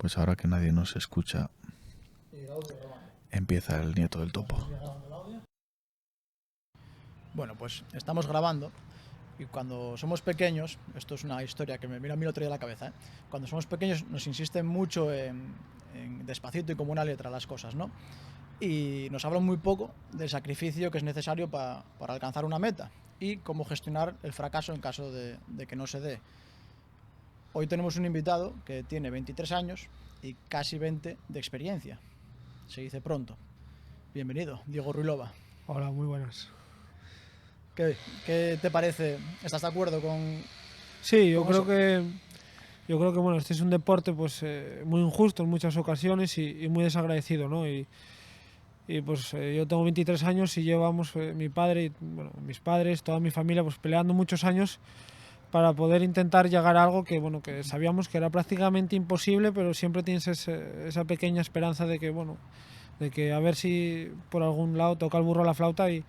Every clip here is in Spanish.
Pues ahora que nadie nos escucha, empieza el nieto del topo. Bueno, pues estamos grabando y cuando somos pequeños, esto es una historia que me mira a mí el otro día a la cabeza, cuando somos pequeños nos insisten mucho en despacito y como una letra las cosas, ¿no? Y nos hablan muy poco del sacrificio que es necesario para alcanzar una meta y cómo gestionar el fracaso en caso de que no se dé. Hoy tenemos un invitado que tiene 23 años y casi 20 de experiencia. Se dice pronto. Bienvenido, Diego Ruilova. Hola, muy buenas. ¿Qué te parece? ¿Estás de acuerdo con...? Sí, yo creo que bueno, este es un deporte pues muy injusto en muchas ocasiones y muy desagradecido, ¿no? Y pues yo tengo 23 años y llevamos mi padre y bueno, mis padres, toda mi familia pues peleando muchos años para poder intentar llegar a algo que bueno, que sabíamos que era prácticamente imposible, pero siempre tienes esa pequeña esperanza de que bueno, de que a ver si por algún lado toca el burro a la flauta y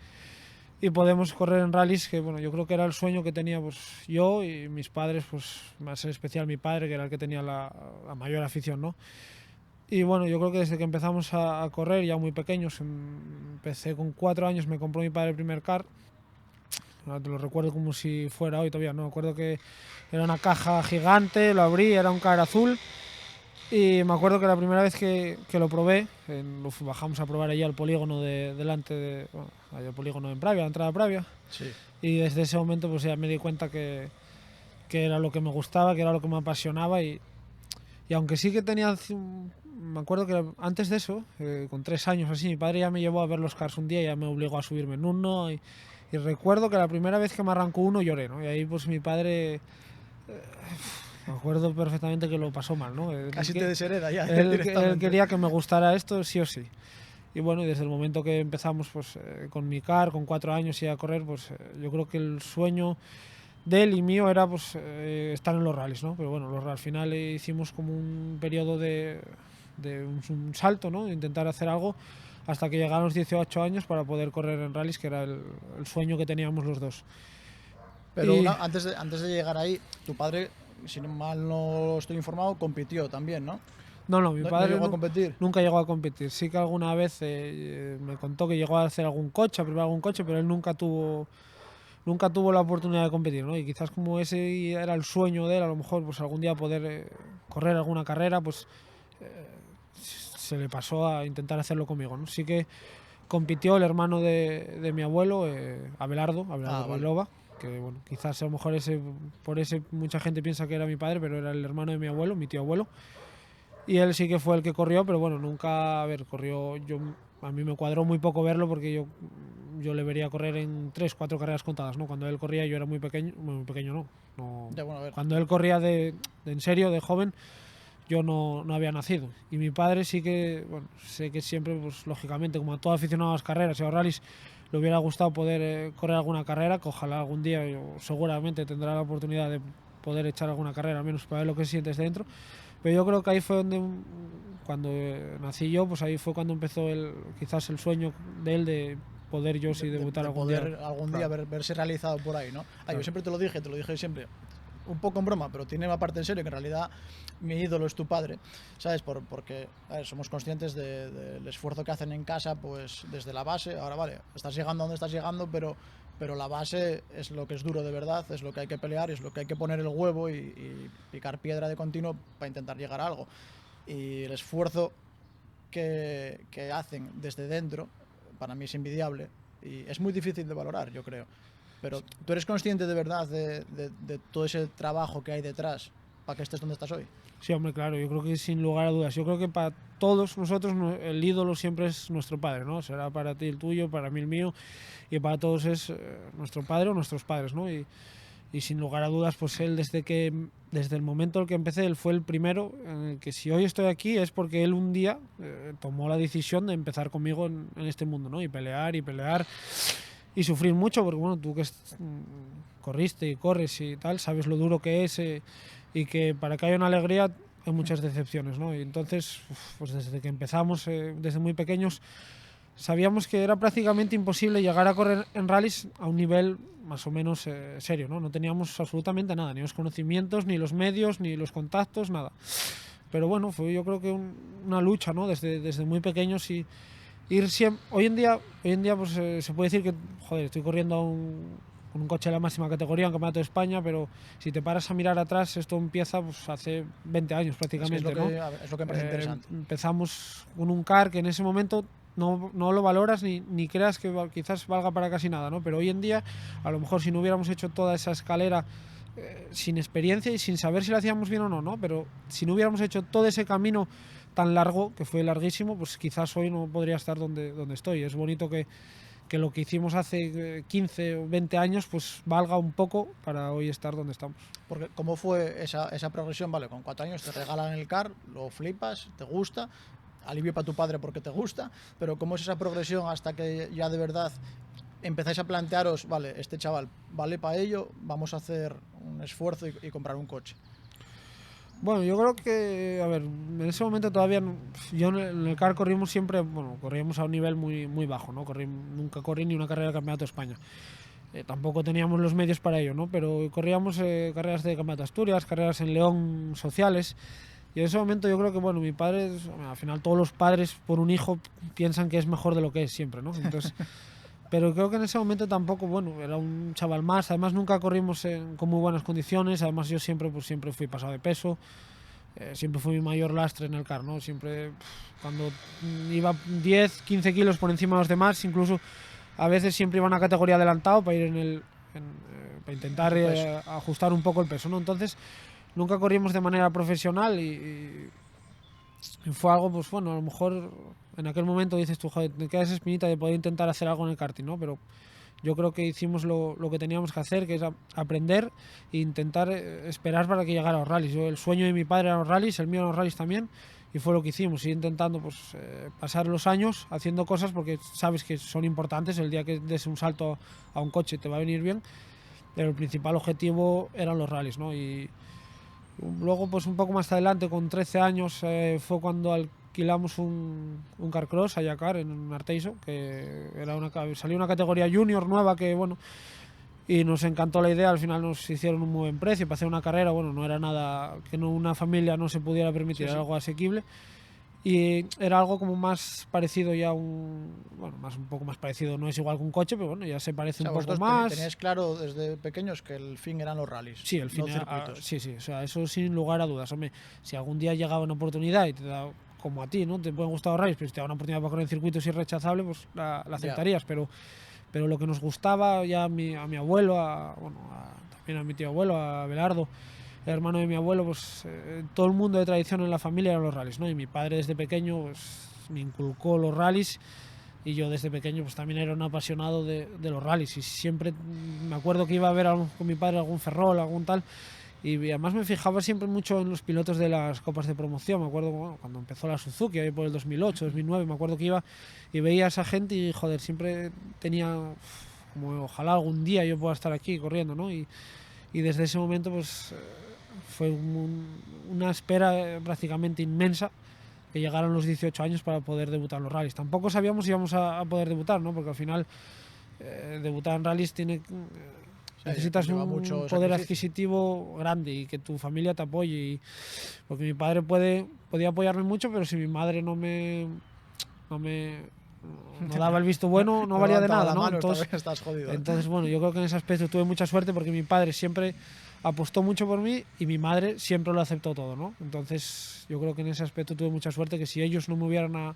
podemos correr en rallies, que bueno, yo creo que era el sueño que tenía pues yo y mis padres, pues más en especial mi padre, que era el que tenía la mayor afición, ¿no? Y bueno, yo creo que desde que empezamos a correr, ya muy pequeños, empecé con 4 años, me compró mi padre el primer kart. Ahora te lo recuerdo como si fuera hoy todavía, ¿no? Me acuerdo que era una caja gigante, lo abrí, era un kart azul. Y me acuerdo que la primera vez que lo probé, bajamos a probar allí al polígono delante al polígono en Pravia, la entrada a Pravia. Sí. Y desde ese momento pues ya me di cuenta que era lo que me gustaba, que era lo que me apasionaba y aunque sí que tenía, me acuerdo que antes de eso, con 3 años así, mi padre ya me llevó a ver los cars un día y ya me obligó a subirme en uno y recuerdo que la primera vez que me arrancó uno lloré, ¿no? Y ahí pues mi padre... me acuerdo perfectamente que lo pasó mal, ¿no? Casi te deshereda ya. Él quería que me gustara esto sí o sí. Y bueno, y desde el momento que empezamos pues, con mi car, con 4 años y a correr, pues yo creo que el sueño de él y mío era pues, estar en los rallies, ¿no? Pero bueno, al final hicimos como un periodo de un salto, ¿no? De intentar hacer algo hasta que llegaron los 18 años para poder correr en rallies, que era el sueño que teníamos los dos. Pero antes de llegar ahí, tu padre, si mal no estoy informado, compitió también, ¿no? No, mi padre llegó a competir. Nunca llegó a competir. Sí que alguna vez me contó que llegó a hacer algún coche, a probar algún coche, pero él nunca tuvo la oportunidad de competir, ¿no? Y quizás como ese era el sueño de él, a lo mejor pues algún día poder correr alguna carrera, pues se le pasó a intentar hacerlo conmigo, ¿no? Sí que compitió el hermano de mi abuelo, Abelardo Ruilova, que bueno, quizás a lo mejor por ese mucha gente piensa que era mi padre, pero era el hermano de mi abuelo, mi tío abuelo. Y él sí que fue el que corrió, pero bueno, nunca, corrió, a mí me cuadró muy poco verlo porque yo le vería correr en 3-4 carreras contadas, ¿no? Cuando él corría yo era muy pequeño no. Ya, bueno, a ver. Cuando él corría en serio, de joven, yo no había nacido. Y mi padre sí que, bueno, sé que siempre, pues lógicamente, como a todo aficionado a las carreras y a los rallies, le hubiera gustado poder correr alguna carrera, que ojalá algún día, seguramente tendrá la oportunidad de poder echar alguna carrera, al menos para ver lo que sientes dentro. Pero yo creo que ahí fue donde, cuando nací yo, pues ahí fue cuando empezó quizás el sueño de él de poder yo sí debutar algún día. Algún día verse realizado por ahí, ¿no? Claro. Yo siempre te lo dije siempre, un poco en broma, pero tiene una parte en serio, que en realidad mi ídolo es tu padre, ¿sabes? Porque a ver, somos conscientes del esfuerzo que hacen en casa, pues desde la base. Ahora vale, estás llegando a donde estás llegando, pero la base es lo que es duro de verdad, es lo que hay que pelear, es lo que hay que poner el huevo y picar piedra de continuo para intentar llegar a algo. Y el esfuerzo que hacen desde dentro, para mí es envidiable y es muy difícil de valorar, yo creo. Pero ¿tú eres consciente de verdad de todo ese trabajo que hay detrás para que estés donde estás hoy? Sí, hombre, claro, yo creo que sin lugar a dudas. Yo creo que para todos nosotros el ídolo siempre es nuestro padre, ¿no? Será para ti el tuyo, para mí el mío, y para todos es nuestro padre o nuestros padres, ¿no? Y sin lugar a dudas, pues él desde el momento en el que empecé, él fue el primero en el que si hoy estoy aquí es porque él un día tomó la decisión de empezar conmigo en este mundo, ¿no? Y pelear y sufrir mucho, porque bueno, tú que corriste y corres y tal, sabes lo duro que es y que para que haya una alegría hay muchas decepciones, ¿no? Y entonces, pues desde que empezamos, desde muy pequeños, sabíamos que era prácticamente imposible llegar a correr en rallies a un nivel más o menos serio, ¿no? No teníamos absolutamente nada, ni los conocimientos, ni los medios, ni los contactos, nada. pero bueno, fue yo creo que una lucha, ¿no? Desde muy pequeños y ir siempre. Hoy en día pues se puede decir que, joder, estoy corriendo con un coche de la máxima categoría en Campeonato de España, pero si te paras a mirar atrás, esto empieza pues hace 20 años prácticamente, es ¿no? Es lo que me parece interesante. Empezamos con un kart que en ese momento no lo valoras ni creas que quizás valga para casi nada, ¿no? Pero hoy en día, a lo mejor si no hubiéramos hecho toda esa escalera sin experiencia y sin saber si lo hacíamos bien o no, ¿no? Pero si no hubiéramos hecho todo ese camino tan largo, que fue larguísimo, pues quizás hoy no podría estar donde estoy. Es bonito que lo que hicimos hace 15 o 20 años pues valga un poco para hoy estar donde estamos. Porque ¿cómo fue esa progresión? Vale, con 4 años te regalan el car, lo flipas, te gusta, alivio para tu padre porque te gusta, pero ¿cómo es esa progresión hasta que ya de verdad empezáis a plantearos, vale, este chaval vale para ello, vamos a hacer un esfuerzo y comprar un coche? Bueno, yo creo que, a ver, en ese momento todavía, yo en el kart corrimos siempre, bueno, corríamos a un nivel muy bajo, ¿no? Nunca corrí ni una carrera de Campeonato de España. Tampoco teníamos los medios para ello, ¿no? Pero corríamos carreras de Campeonato de Asturias, carreras en León sociales. Y en ese momento yo creo que, bueno, mi padre, al final todos los padres por un hijo piensan que es mejor de lo que es siempre, ¿no? Entonces, pero creo que en ese momento tampoco, bueno, era un chaval más. Además nunca corrimos con muy buenas condiciones. Además yo siempre fui pasado de peso. Siempre fui mi mayor lastre en el kart, ¿no? Siempre cuando iba 10, 15 kilos por encima de los demás, incluso a veces siempre iba a una categoría adelantado para ir para intentar ajustar un poco el peso, ¿no? Entonces nunca corrimos de manera profesional y fue algo, pues bueno, a lo mejor en aquel momento dices tú, joder, te queda esa espinita de poder intentar hacer algo en el karting, ¿no? Pero yo creo que hicimos lo que teníamos que hacer, que es aprender e intentar esperar para que llegara a los rallies. El sueño de mi padre eran los rallies, el mío eran los rallies también, y fue lo que hicimos, ir intentando pues, pasar los años haciendo cosas porque sabes que son importantes, el día que des un salto a un coche te va a venir bien, pero el principal objetivo eran los rallies, ¿no? Y luego, pues un poco más adelante, con 13 años, fue cuando alquilamos un carcross a Yacar en Arteiso, que salió una categoría junior nueva que, bueno, y nos encantó la idea. Al final nos hicieron un muy buen precio para hacer una carrera, bueno, no era nada que una familia no se pudiera permitir, era algo asequible. Y era algo como más parecido ya un poco más parecido, no es igual que un coche, pero bueno, ya se parece un poco más. Teníais claro desde pequeños que el fin eran los rallies. Sí, el fin sí, o sea, eso sin lugar a dudas. Hombre, si algún día llegaba una oportunidad y te da, como a ti, ¿no? Te pueden gustar los rallies, pero si te da una oportunidad para correr en circuitos irrechazable, pues la aceptarías, pero lo que nos gustaba ya a mi abuelo, también a mi tío abuelo, a Belardo, el hermano de mi abuelo, pues todo el mundo de tradición en la familia eran los rallies, ¿no? Y mi padre desde pequeño pues, me inculcó los rallies y yo desde pequeño pues también era un apasionado de los rallies y siempre me acuerdo que iba a ver con mi padre algún Ferrol, algún tal, y además me fijaba siempre mucho en los pilotos de las copas de promoción. Me acuerdo cuando empezó la Suzuki ahí por el 2008, 2009, me acuerdo que iba y veía a esa gente y joder, siempre tenía como ojalá algún día yo pueda estar aquí corriendo, ¿no? Y desde ese momento pues fue una espera prácticamente inmensa que llegaron los 18 años para poder debutar en los rallies. Tampoco sabíamos si íbamos a poder debutar, ¿no? Porque al final debutar en rallies necesitas un poder adquisitivo grande y que tu familia te apoye. Porque mi padre podía apoyarme mucho, pero si mi madre no daba el visto bueno, no valía de nada, ¿no? Entonces, bueno, yo creo que en ese aspecto tuve mucha suerte porque mi padre siempre apostó mucho por mí y mi madre siempre lo aceptó todo, ¿no? Entonces, yo creo que en ese aspecto tuve mucha suerte, que si ellos no me hubieran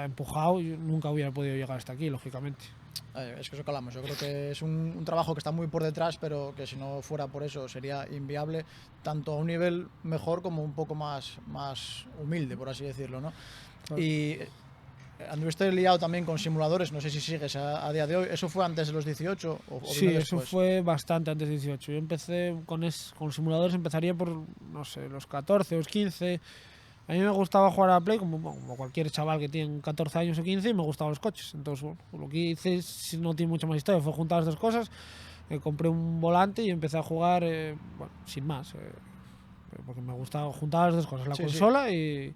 empujado, yo nunca hubiera podido llegar hasta aquí, lógicamente. Es que eso calamos. Yo creo que es un trabajo que está muy por detrás, pero que si no fuera por eso sería inviable, tanto a un nivel mejor como un poco más humilde, por así decirlo, ¿no? Claro. Y anduviste liado también con simuladores, no sé si sigues a día de hoy. ¿Eso fue antes de los 18 o sí, eso fue bastante antes de 18. Yo empecé con simuladores, empezaría por, no sé, los 14 o los 15. A mí me gustaba jugar a la Play como cualquier chaval que tiene 14 años o 15 y me gustaban los coches. Entonces, bueno, lo que hice no tiene mucha más historia, fue juntar las dos cosas. Compré un volante y empecé a jugar, sin más. Porque me gustaba juntar las dos cosas, la consola y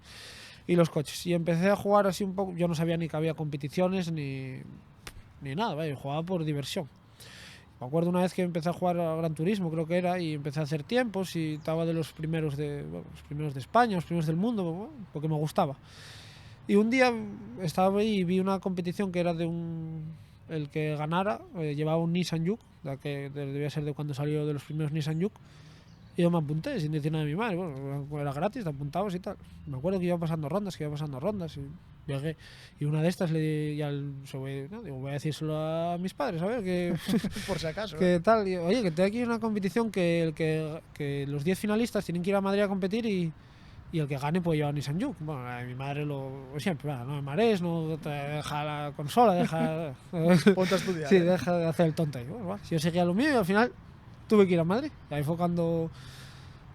los coches. Y empecé a jugar así un poco, yo no sabía ni que había competiciones ni nada, yo jugaba por diversión. Me acuerdo una vez que empecé a jugar a Gran Turismo, creo que era, y empecé a hacer tiempos y estaba de los primeros los primeros de España, los primeros del mundo, bueno, porque me gustaba. Y un día estaba ahí y vi una competición que era el que ganara, llevaba un Nissan Juke, que debía ser de cuando salió de los primeros Nissan Juke. Y yo me apunté sin decir nada de mi madre. Bueno, era gratis, te apuntabas y tal. Me acuerdo que iba pasando rondas, y llegué. Y una de estas le di digo, voy a decírselo a mis padres, a ver, que, Por si acaso. que tal. Y, oye, que tengo aquí una competición que los 10 finalistas tienen que ir a Madrid a competir y el que gane puede llevar Nissan Juke. Bueno, mi madre siempre, no me marees, no te deja la consola, deja... Ponte a estudiar. Sí, deja de hacer el tonto. Y bueno, si yo seguía lo mío y al final tuve que ir a Madrid. Y ahí fue cuando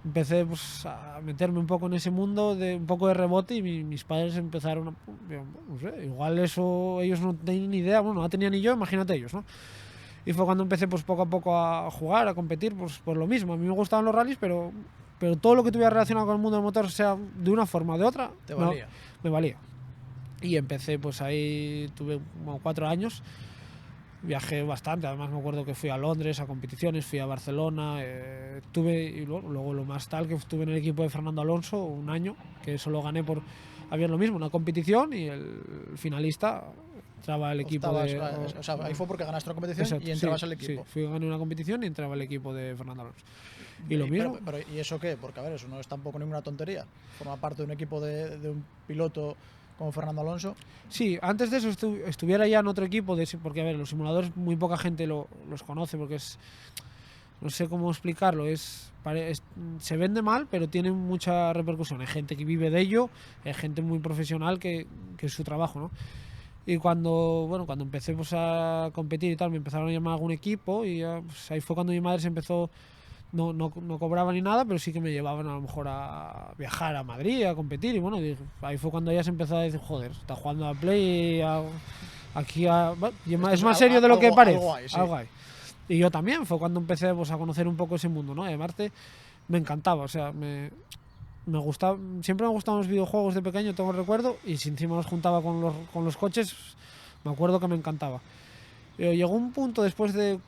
empecé pues, a meterme un poco en ese mundo, un poco de rebote, y mis padres empezaron a... No sé, igual eso ellos no tenían ni idea, bueno, no tenía ni yo, imagínate ellos, ¿no? Y fue cuando empecé pues poco a poco a jugar, a competir, pues por lo mismo. A mí me gustaban los rallies, pero todo lo que tuviera relacionado con el mundo del motor, sea de una forma o de otra, Te valía. Me valía. Y empecé, pues ahí tuve como 4 años. Viajé bastante, además me acuerdo que fui a Londres a competiciones, fui a Barcelona, y luego lo más tal que estuve en el equipo de Fernando Alonso un año, que solo gané había lo mismo, una competición, y el finalista entraba al equipo o sea, ahí fue porque ganaste una competición. Exacto, y entrabas al equipo. Sí, gané una competición y entraba al equipo de Fernando Alonso. Y lo mismo. Pero, ¿y eso qué? Porque a ver, eso no es tampoco ninguna tontería. Forma parte de un equipo de un piloto como Fernando Alonso. Sí, antes de eso estuviera ya en otro equipo, porque a ver, los simuladores muy poca gente los conoce, porque no sé cómo explicarlo, se vende mal, pero tiene mucha repercusión. Hay gente que vive de ello, hay gente muy profesional que es su trabajo, ¿no? Y cuando empecé pues, a competir y tal, me empezaron a llamar a algún equipo, y ya, pues, ahí fue cuando mi madre se empezó. No cobraba ni nada, pero sí que me llevaban a lo mejor a viajar a Madrid, a competir, y bueno, ahí fue cuando ella se empezó a decir, joder, está jugando a Play, es más serio de lo que parece. Algo hay. Y yo también, fue cuando empecé pues, a conocer un poco ese mundo, ¿no? Y además me encantaba, o sea, me gustaba, siempre me gustaban los videojuegos de pequeño, tengo recuerdo, y si encima los juntaba con los coches, me acuerdo que me encantaba. Pero llegó un punto después de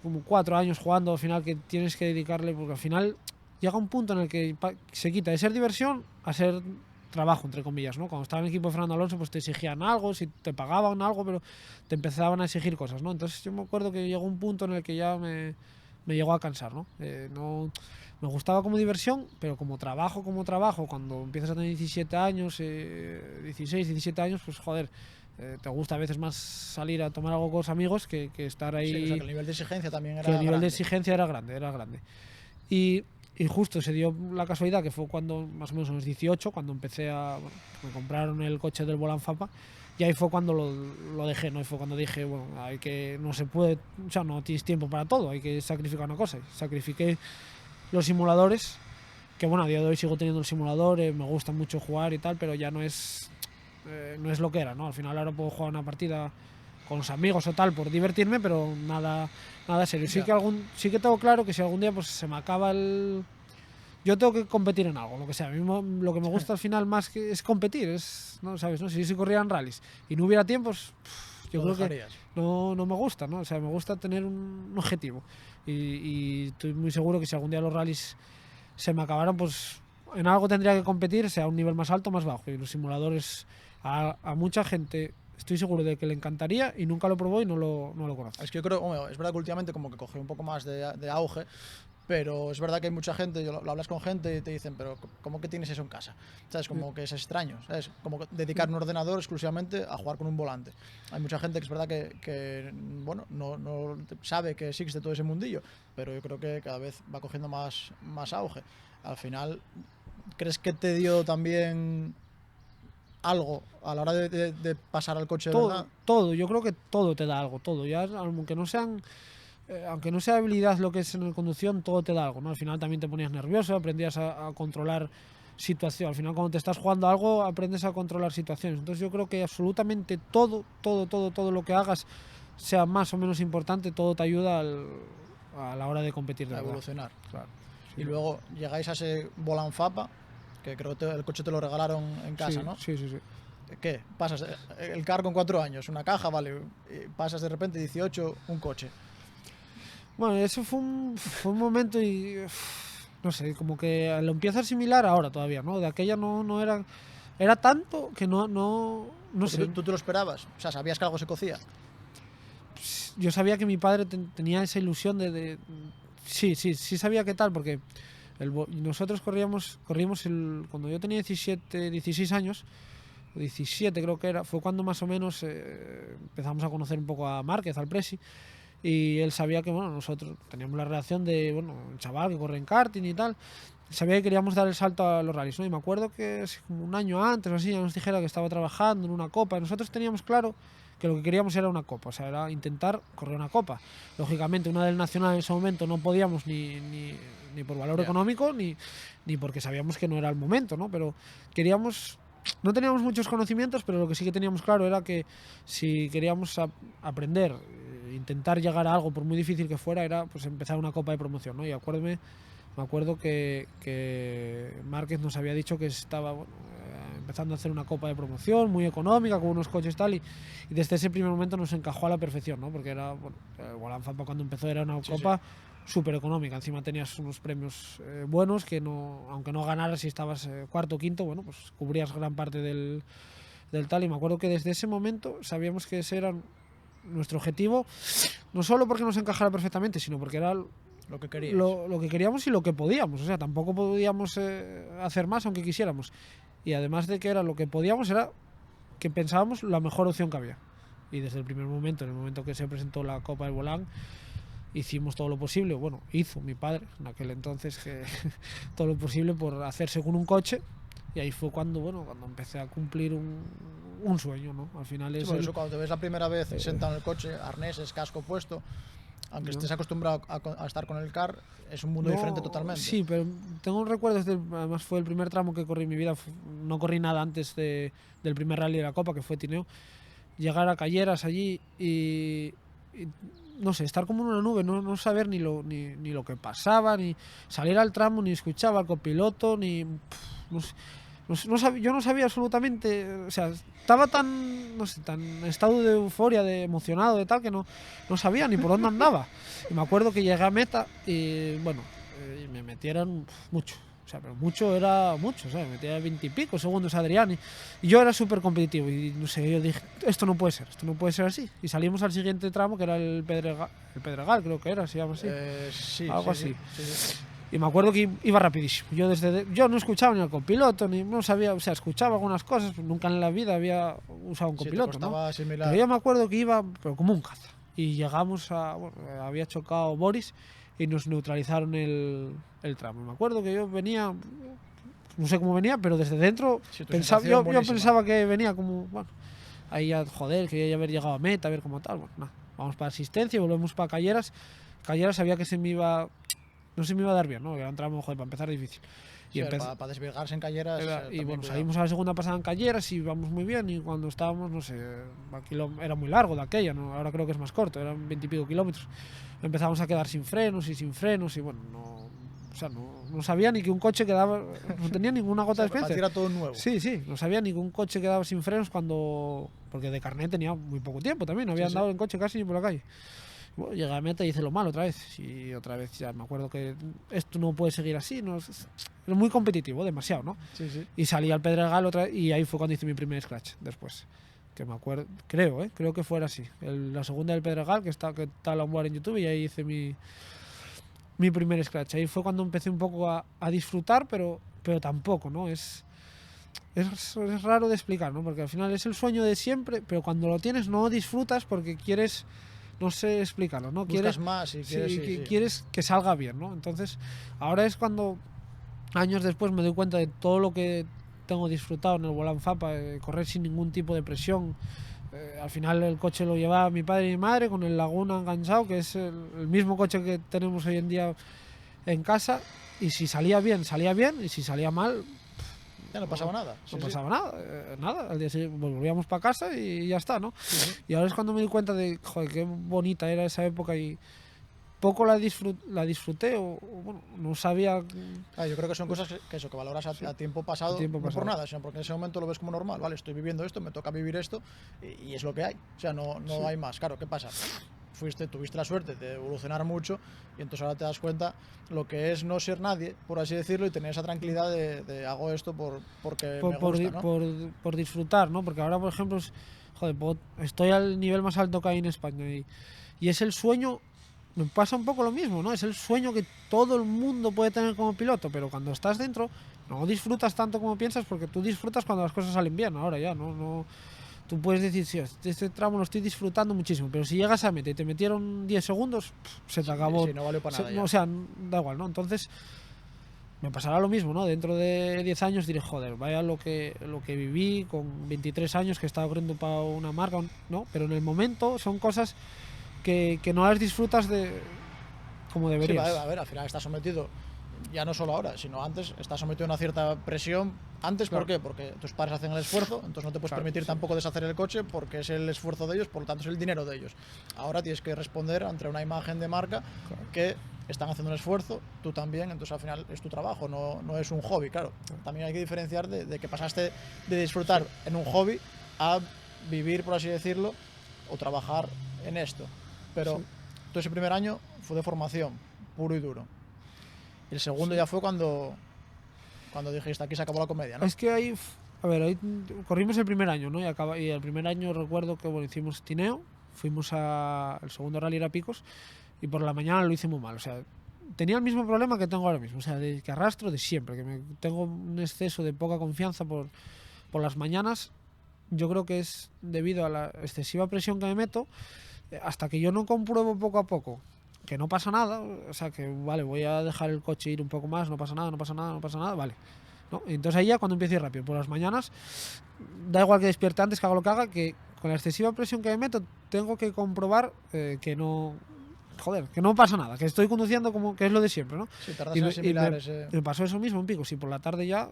como 4 años jugando, al final, que tienes que dedicarle, porque al final llega un punto en el que se quita de ser diversión a ser trabajo, entre comillas, ¿no? Cuando estaba en el equipo de Fernando Alonso, pues te exigían algo, si te pagaban algo, pero te empezaban a exigir cosas, ¿no? Entonces yo me acuerdo que llegó un punto en el que ya me llegó a cansar, ¿no? Me gustaba como diversión, pero como trabajo, cuando empiezas a tener 17 años, 16, 17 años, pues joder, te gusta a veces más salir a tomar algo con los amigos que estar ahí. Sí, o sea, que el nivel de exigencia también era grande. El nivel de exigencia era grande. Y justo se dio la casualidad que fue cuando, más o menos a los 18, cuando empecé me compraron el coche del Volant Fapa, y ahí fue cuando lo dejé, ¿no? Y fue cuando dije, bueno, no se puede, o sea, no tienes tiempo para todo, hay que sacrificar una cosa. Y sacrifiqué los simuladores, que bueno, a día de hoy sigo teniendo el simulador, me gusta mucho jugar y tal, pero ya no es lo que era, ¿no? Al final ahora puedo jugar una partida con los amigos o tal por divertirme, pero nada serio. Sí que tengo claro que si algún día pues se me acaba yo tengo que competir en algo, lo que sea. A mí lo que me gusta al final más que es competir, ¿no? ¿Sabes? ¿No? Si corrían rallies y no hubiera tiempos, yo creo que no me gusta, ¿no? O sea, me gusta tener un objetivo, y estoy muy seguro que si algún día los rallies se me acabaran, pues en algo tendría que competir, sea a un nivel más alto o más bajo. Y los simuladores a mucha gente estoy seguro de que le encantaría, y nunca lo probó y no lo conoce. Es que yo creo, es verdad que últimamente como que cogió un poco más de auge, pero es verdad que hay mucha gente, lo hablas con gente y te dicen, pero ¿cómo que tienes eso en casa? ¿Sabes? Como que es extraño, ¿sabes? Como dedicar un ordenador exclusivamente a jugar con un volante. Hay mucha gente que es verdad que bueno, no sabe que existe todo ese mundillo, pero yo creo que cada vez va cogiendo más auge. Al final, ¿crees que te dio también algo a la hora de pasar al coche de verdad? Todo, yo creo que todo te da algo, todo. Ya, aunque no sea habilidad lo que es en la conducción, todo te da algo, ¿no? Al final también te ponías nervioso, aprendías a controlar situaciones. Al final, cuando te estás jugando algo, aprendes a controlar situaciones. Entonces yo creo que absolutamente todo lo que hagas, sea más o menos importante, todo te ayuda a la hora de competir de a verdad. Evolucionar. Claro. Sí, y luego llegáis a ese Volant Fapa, que creo que el coche te lo regalaron en casa, sí, ¿no? Sí. ¿Qué? Pasas el car con 4 años, una caja, vale, y pasas de repente 18, un coche. Bueno, eso fue un momento y no sé, como que lo empiezo a asimilar ahora todavía, ¿no? De aquella no era tanto que no Porque sé. ¿Tú te lo esperabas? O sea, ¿sabías que algo se cocía? Yo sabía que mi padre tenía esa ilusión sí sabía qué tal, porque nosotros corrimos cuando yo tenía 16 años, o 17 creo que era, fue cuando más o menos empezamos a conocer un poco a Márquez, al Presi, y él sabía que, bueno, nosotros teníamos la relación de, bueno, un chaval que corre en karting y tal, sabía que queríamos dar el salto a los rallies, ¿no? Y me acuerdo que como un año antes o así ya nos dijera que estaba trabajando en una copa, y nosotros teníamos claro que lo que queríamos era una copa, o sea, era intentar correr una copa. Lógicamente, una del Nacional en ese momento no podíamos ni por valor económico, ni porque sabíamos que no era el momento, ¿no? Pero queríamos, no teníamos muchos conocimientos, pero lo que sí que teníamos claro era que si queríamos aprender, intentar llegar a algo, por muy difícil que fuera, era pues empezar una copa de promoción, ¿no? Y me acuerdo que Márquez nos había dicho que estaba, bueno, empezando a hacer una copa de promoción muy económica, con unos coches tal, y desde ese primer momento nos encajó a la perfección, ¿no? Porque era, bueno, el Gualanfapa cuando empezó era una copa súper económica, encima tenías unos premios buenos que aunque no ganaras si estabas cuarto o quinto, bueno, pues cubrías gran parte del tal, y me acuerdo que desde ese momento sabíamos que ese era nuestro objetivo, no solo porque nos encajara perfectamente, sino porque era Lo que querías. lo que queríamos y lo que podíamos, o sea, tampoco podíamos hacer más aunque quisiéramos, y además de que era lo que podíamos, era que pensábamos la mejor opción que había, y desde el primer momento, en el momento que se presentó la Copa del Volán, hicimos todo lo posible, bueno, hizo mi padre en aquel entonces todo lo posible por hacerse con un coche, y ahí fue cuando empecé a cumplir un sueño, ¿no? Al final es por eso cuando te ves la primera vez sentado en el coche, arneses, casco puesto, aunque estés acostumbrado a estar con el car, es un mundo diferente totalmente. Sí, pero tengo un recuerdo, además fue el primer tramo que corrí en mi vida, no corrí nada antes del primer rally de la Copa, que fue Tineo, llegar a Calleras allí y no sé, estar como en una nube, no saber ni lo que pasaba, ni salir al tramo, ni escuchaba al copiloto, no sé, yo no sabía absolutamente, o sea, estaba tan, no sé, tan en estado de euforia, de emocionado, de tal, que no sabía ni por dónde andaba. Y me acuerdo que llegué a meta y, bueno, me metieron mucho. O sea, pero mucho era mucho, o sea, me metía 20 y pico segundos a Adrián y yo era súper competitivo y no sé, yo dije, esto no puede ser así. Y salimos al siguiente tramo que era el Pedregal, creo que era, se llama así. Sí, algo así. Sí. Y me acuerdo que iba rapidísimo. Yo no escuchaba ni al copiloto, ni no sabía, o sea, escuchaba algunas cosas, pero nunca en la vida había usado un copiloto, ¿no? Pero yo me acuerdo que iba, pero como un caza. Y llegamos había chocado Boris y nos neutralizaron el tramo. Me acuerdo que yo venía, no sé cómo venía, pero desde dentro yo pensaba que venía como, bueno, ahí ya, joder, quería ya haber llegado a meta, a ver cómo tal. Bueno, nada, vamos para asistencia y volvemos para Calleras. Calleras sabía que no se me iba a dar bien, ¿no? Era un tramo, joder, para empezar difícil. Y para desvirgarse en Calleras. Y bueno, salimos a la segunda pasada en Calleras y íbamos muy bien. Y cuando estábamos, no sé, era muy largo de aquella, ¿no? Ahora creo que es más corto, eran 20 y pico kilómetros. Empezamos a quedar sin frenos y bueno, no sabía ni que un coche quedaba, no tenía ninguna gota de experiencia. Era todo nuevo. Sí, no sabía ni que un coche quedaba sin frenos porque de carnet tenía muy poco tiempo también, no había andado en coche casi ni por la calle. Bueno, llegué a meta y hice lo malo otra vez. Y otra vez ya me acuerdo que esto no puede seguir así. Es muy competitivo, demasiado, ¿no? Sí. Y salí al Pedregal otra vez y ahí fue cuando hice mi primer scratch después. Que me acuerdo, creo que fuera así. La segunda del Pedregal, que está la onboard en YouTube, y ahí hice mi primer scratch. Ahí fue cuando empecé un poco a disfrutar, pero tampoco, ¿no? Es raro de explicar, ¿no? Porque al final es el sueño de siempre, pero cuando lo tienes no disfrutas porque quieres, no sé explicarlo, ¿no? Buscas más y quieres que salga bien, ¿no? Entonces, ahora es cuando, años después, me doy cuenta de todo lo que tengo disfrutado en el Gualanfapa, correr sin ningún tipo de presión. Al final el coche lo llevaba mi padre y mi madre con el Laguna enganchado, que es el mismo coche que tenemos hoy en día en casa, y si salía bien, y si salía mal, ya no pasaba nada. No pasaba nada. Al día siguiente volvíamos para casa y ya está, ¿no? Sí. Y ahora es cuando me di cuenta de, joder, qué bonita era esa época y poco la disfruté o bueno, no sabía. Yo creo que son cosas que valoras a tiempo pasado, no por nada, sino porque en ese momento lo ves como normal, vale, estoy viviendo esto, me toca vivir esto y es lo que hay, o sea, no hay más. Claro, ¿qué pasa? tuviste la suerte de evolucionar mucho y entonces ahora te das cuenta lo que es no ser nadie, por así decirlo, y tener esa tranquilidad de hago esto porque me gusta, ¿no? Por disfrutar, ¿no? Porque ahora, por ejemplo, joder, estoy al nivel más alto que hay en España y es el sueño. Me pasa un poco lo mismo, ¿no? Es el sueño que todo el mundo puede tener como piloto, pero cuando estás dentro no disfrutas tanto como piensas, porque tú disfrutas cuando las cosas salen bien. Ahora ya, no tú puedes decir, sí, este tramo lo estoy disfrutando muchísimo, pero si llegas a meta y te metieron 10 segundos, se te acabó. Sí, no valió para nada. O sea, da igual, ¿no? Entonces, me pasará lo mismo, ¿no? Dentro de 10 años diré, joder, vaya lo que viví con 23 años, que estaba corriendo para una marca, ¿no? Pero en el momento son cosas que no las disfrutas como deberías. Sí, a ver, al final estás sometido, ya no solo ahora, sino antes, estás sometido a una cierta presión. Antes, Claro. ¿por qué? Porque tus padres hacen el esfuerzo, entonces no te puedes permitir tampoco deshacer el coche porque es el esfuerzo de ellos, por lo tanto es el dinero de ellos. Ahora tienes que responder ante una imagen de marca que están haciendo un esfuerzo, tú también, entonces al final es tu trabajo, no es un hobby, claro. También hay que diferenciar de que pasaste de disfrutar en un hobby a vivir, por así decirlo, o trabajar en esto. Pero todo ese primer año fue de formación, puro y duro. Y el segundo ya fue cuando dijiste, aquí se acabó la comedia, ¿no? Es que ahí corrimos el primer año, ¿no? Y el primer año recuerdo que hicimos Tineo, fuimos al segundo rally era Picos y por la mañana lo hice muy mal. O sea, tenía el mismo problema que tengo ahora mismo, o sea, que arrastro de siempre, que tengo un exceso de poca confianza por las mañanas. Yo creo que es debido a la excesiva presión que me meto, hasta que yo no compruebo poco a poco que no pasa nada, o sea, que vale, voy a dejar el coche ir un poco más, no pasa nada, vale, ¿no? Y entonces ahí ya cuando empiezo a ir rápido, por las mañanas, da igual que despierte antes, que haga lo que haga, que con la excesiva presión que me meto, tengo que comprobar que no pasa nada, que estoy conduciendo como que es lo de siempre, ¿no? Sí, tardas en asimilar ese... Me pasó eso mismo en Picos, y por la tarde ya,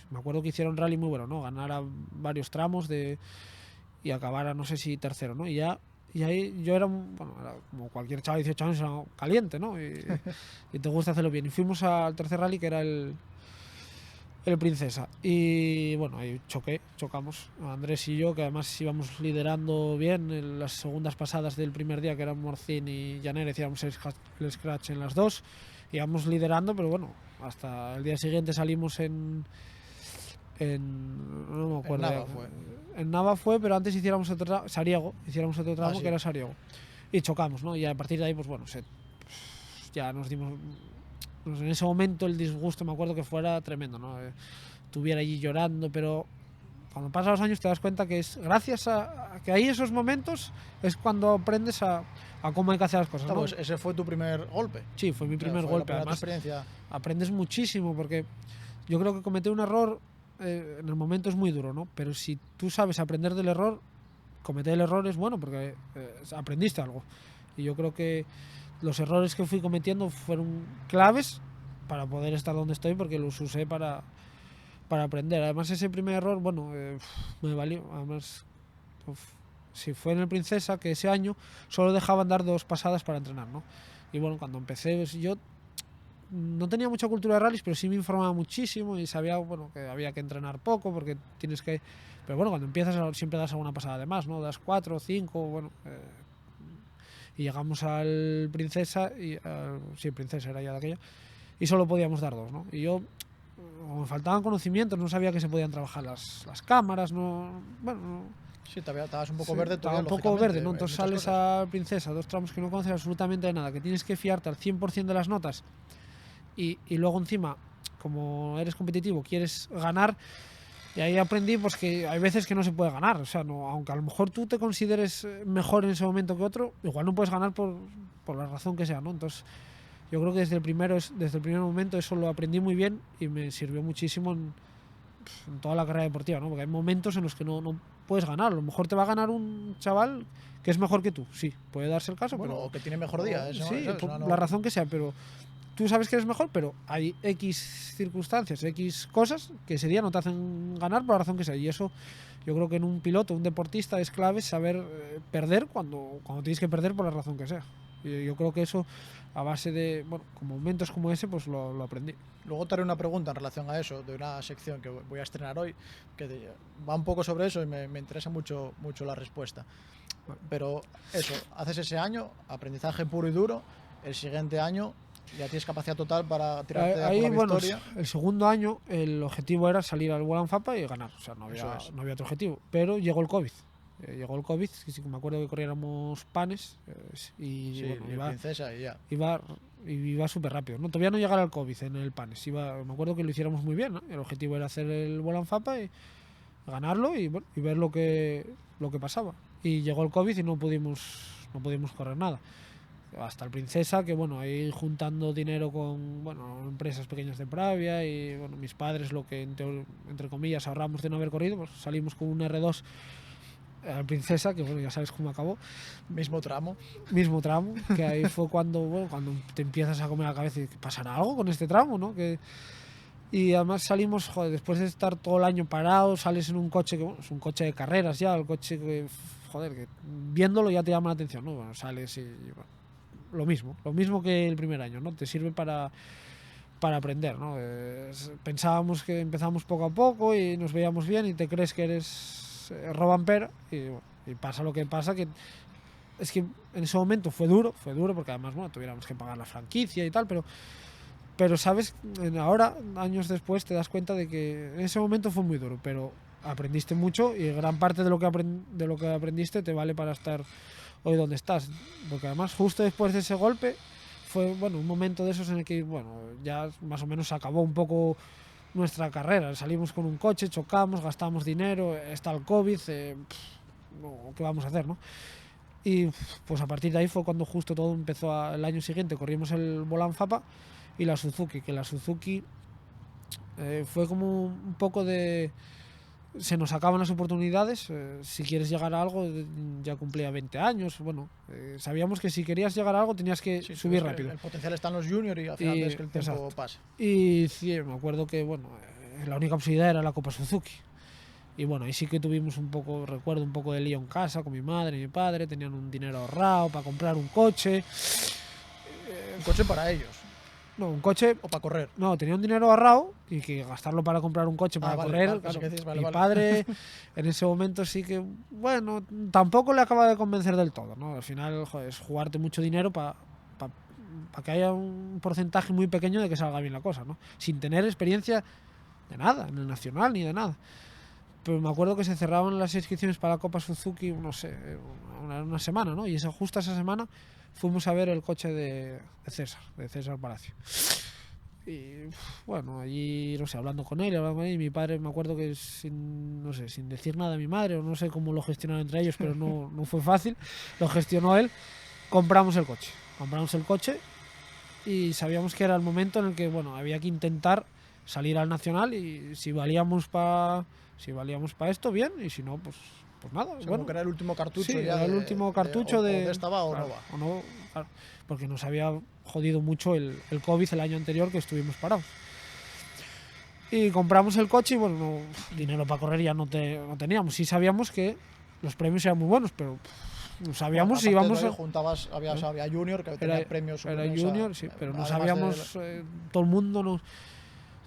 me acuerdo que hicieron un rally muy bueno, ¿no? Ganara varios tramos y acabara, no sé si tercero, ¿no? Y ahí yo era como cualquier chaval de 18 años, era caliente, ¿no? Y te gusta hacerlo bien. Y fuimos al tercer rally, que era el Princesa. Y bueno, ahí chocamos, Andrés y yo, que además íbamos liderando bien en las segundas pasadas del primer día, que eran Morcín y Llanera, hacíamos el scratch en las dos. Íbamos liderando, pero bueno, hasta el día siguiente salimos no me acuerdo. En Nava fue, pero antes hiciéramos otro tramo, Sí. que era Sariego. Y chocamos, ¿no? Y a partir de ahí, pues bueno, ya nos dimos... en ese momento el disgusto, me acuerdo que fuera tremendo, ¿no? Estuviera allí llorando, pero cuando pasan los años te das cuenta que es gracias a que hay esos momentos es cuando aprendes a cómo hay que hacer las cosas, ¿no? Pues ese fue tu primer golpe. Sí, fue mi primer Fue golpe. la Además, experiencia. aprendes muchísimo, porque yo creo que cometer un error en el momento es muy duro, ¿no? Pero si tú sabes aprender del error, cometer el error es bueno, porque aprendiste algo. Y yo creo que los errores que fui cometiendo fueron claves para poder estar donde estoy, porque los usé para aprender. Además, ese primer error, me valió. Además, si fue en el Princesa, que ese año solo dejaban dar 2 pasadas para entrenar, ¿no? Y bueno, cuando empecé, pues, yo no tenía mucha cultura de rallies, pero sí me informaba muchísimo y sabía, que había que entrenar poco, porque tienes que... Pero bueno, cuando empiezas siempre das alguna pasada de más, ¿no? Das 4 o 5, y llegamos al Princesa, sí, Princesa era ya de aquella, y solo podíamos dar 2, ¿no? Y yo, como me faltaban conocimientos, no sabía que se podían trabajar las cámaras, Sí, estabas un poco sí, verde estaba todavía, un poco verde, ¿no? hay Entonces muchas sales cosas. a Princesa, 2 tramos que no conoces absolutamente de nada, que tienes que fiarte al 100% de las notas, y luego encima, como eres competitivo, quieres ganar. Y ahí aprendí pues que hay veces que no se puede ganar, o sea, aunque a lo mejor tú te consideres mejor en ese momento que otro, igual no puedes ganar por la razón que sea, ¿no? Entonces yo creo que desde el primer momento eso lo aprendí muy bien y me sirvió muchísimo en toda la carrera deportiva, ¿no? Porque hay momentos en los que no puedes ganar. A lo mejor te va a ganar un chaval que es mejor que tú, sí, puede darse el caso, Bueno, pero... o que tiene mejor día. Eso, Sí, ¿sabes? por la razón que sea, pero tú sabes que eres mejor, pero hay X circunstancias, X cosas que ese día no te hacen ganar por la razón que sea. Y eso yo creo que en un piloto, un deportista, es clave saber perder cuando tienes que perder por la razón que sea. Y yo creo que eso, a base de, bueno, con momentos como ese, pues lo aprendí. Luego te haré una pregunta en relación a eso, de una sección que voy a estrenar hoy, que va un poco sobre eso y me interesa mucho la respuesta. Pero eso, haces ese año, aprendizaje puro y duro, el siguiente año ya tienes capacidad total para tirarte Ahí, por la bueno, victoria. el segundo año el objetivo era salir al World Fapa y ganar, o sea, no había otro objetivo. Pero llegó el COVID. Llegó el COVID, que sí que me acuerdo que corriéramos panes y Sí, bueno, y Princesa y ya. iba súper rápido. ¿No? Todavía no llegara el COVID en el panes. Me acuerdo que lo hiciéramos muy bien, ¿no? El objetivo era hacer el World Fapa y ganarlo y, bueno, y ver lo que pasaba. Y llegó el COVID y no pudimos correr nada. Hasta el Princesa, que bueno, ahí juntando dinero con, bueno, empresas pequeñas de Pravia y bueno, mis padres, lo que entre comillas ahorramos de no haber corrido, pues salimos con un R2 al Princesa, que bueno, ya sabes cómo acabó. Mismo tramo, que ahí fue cuando te empiezas a comer la cabeza y pasará algo con este tramo, ¿no? Y además salimos, joder, después de estar todo el año parado, sales en un coche que, bueno, es un coche de carreras ya, el coche que, joder, que viéndolo ya te llama la atención, ¿no? Bueno, sales y bueno, lo mismo que el primer año, ¿no? Te sirve para aprender, ¿no? Pensábamos que empezamos poco a poco y nos veíamos bien y te crees que eres Robampera y, bueno, y pasa lo que pasa, que es que en ese momento fue duro porque además, bueno, tuviéramos que pagar la franquicia y tal, pero sabes, ahora, años después, te das cuenta de que en ese momento fue muy duro, pero aprendiste mucho y gran parte de lo que aprendiste te vale para estar hoy donde estás, porque además justo después de ese golpe fue, bueno, un momento de esos en el que, bueno, ya más o menos acabó un poco nuestra carrera. Salimos con un coche, chocamos, gastamos dinero, está el COVID, ¿qué vamos a hacer, no? Y pues a partir de ahí fue cuando justo todo empezó. El año siguiente corrimos el Volan Fapa y la Suzuki, que la Suzuki fue como un poco de... Se nos acaban las oportunidades, si quieres llegar a algo, ya cumplía 20 años, bueno, sabíamos que si querías llegar a algo tenías que subir rápido. El potencial está en los juniors y al final es que el tiempo pasa. Y sí, me acuerdo que, bueno, la única posibilidad era la Copa Suzuki. Y bueno, ahí sí que tuvimos recuerdo un poco de lío en casa con mi madre y mi padre, tenían un dinero ahorrado para comprar un coche. Un coche para ellos. No, un coche. O para correr. No, tenía un dinero ahorrado y que gastarlo para comprar un coche para correr. Vale, claro. Mi padre en ese momento sí que, bueno, tampoco le acaba de convencer del todo, ¿no? Al final, joder, es jugarte mucho dinero para que haya un porcentaje muy pequeño de que salga bien la cosa, ¿no? Sin tener experiencia de nada, en el nacional ni de nada. Pero me acuerdo que se cerraban las inscripciones para la Copa Suzuki, no sé, una semana, ¿no? Y justo esa semana fuimos a ver el coche de César Palacio. Y bueno, allí, no sé, hablando con él, y mi padre, me acuerdo que sin decir nada a mi madre, o no sé cómo lo gestionaron entre ellos, pero no fue fácil, lo gestionó él, compramos el coche y sabíamos que era el momento en el que, bueno, había que intentar salir al Nacional y si valíamos para esto, bien, y si no, pues nada. Bueno, que era el último cartucho. Sí, ya era el último cartucho de esta va o claro, no va. Claro, porque nos había jodido mucho el COVID el año anterior que estuvimos parados. Y compramos el coche y bueno, dinero para correr ya no teníamos. Sí sabíamos que los premios eran muy buenos, pero no sabíamos si íbamos a... Juntabas, había Junior, que tenía premios. Era Junior, sí, pero no sabíamos...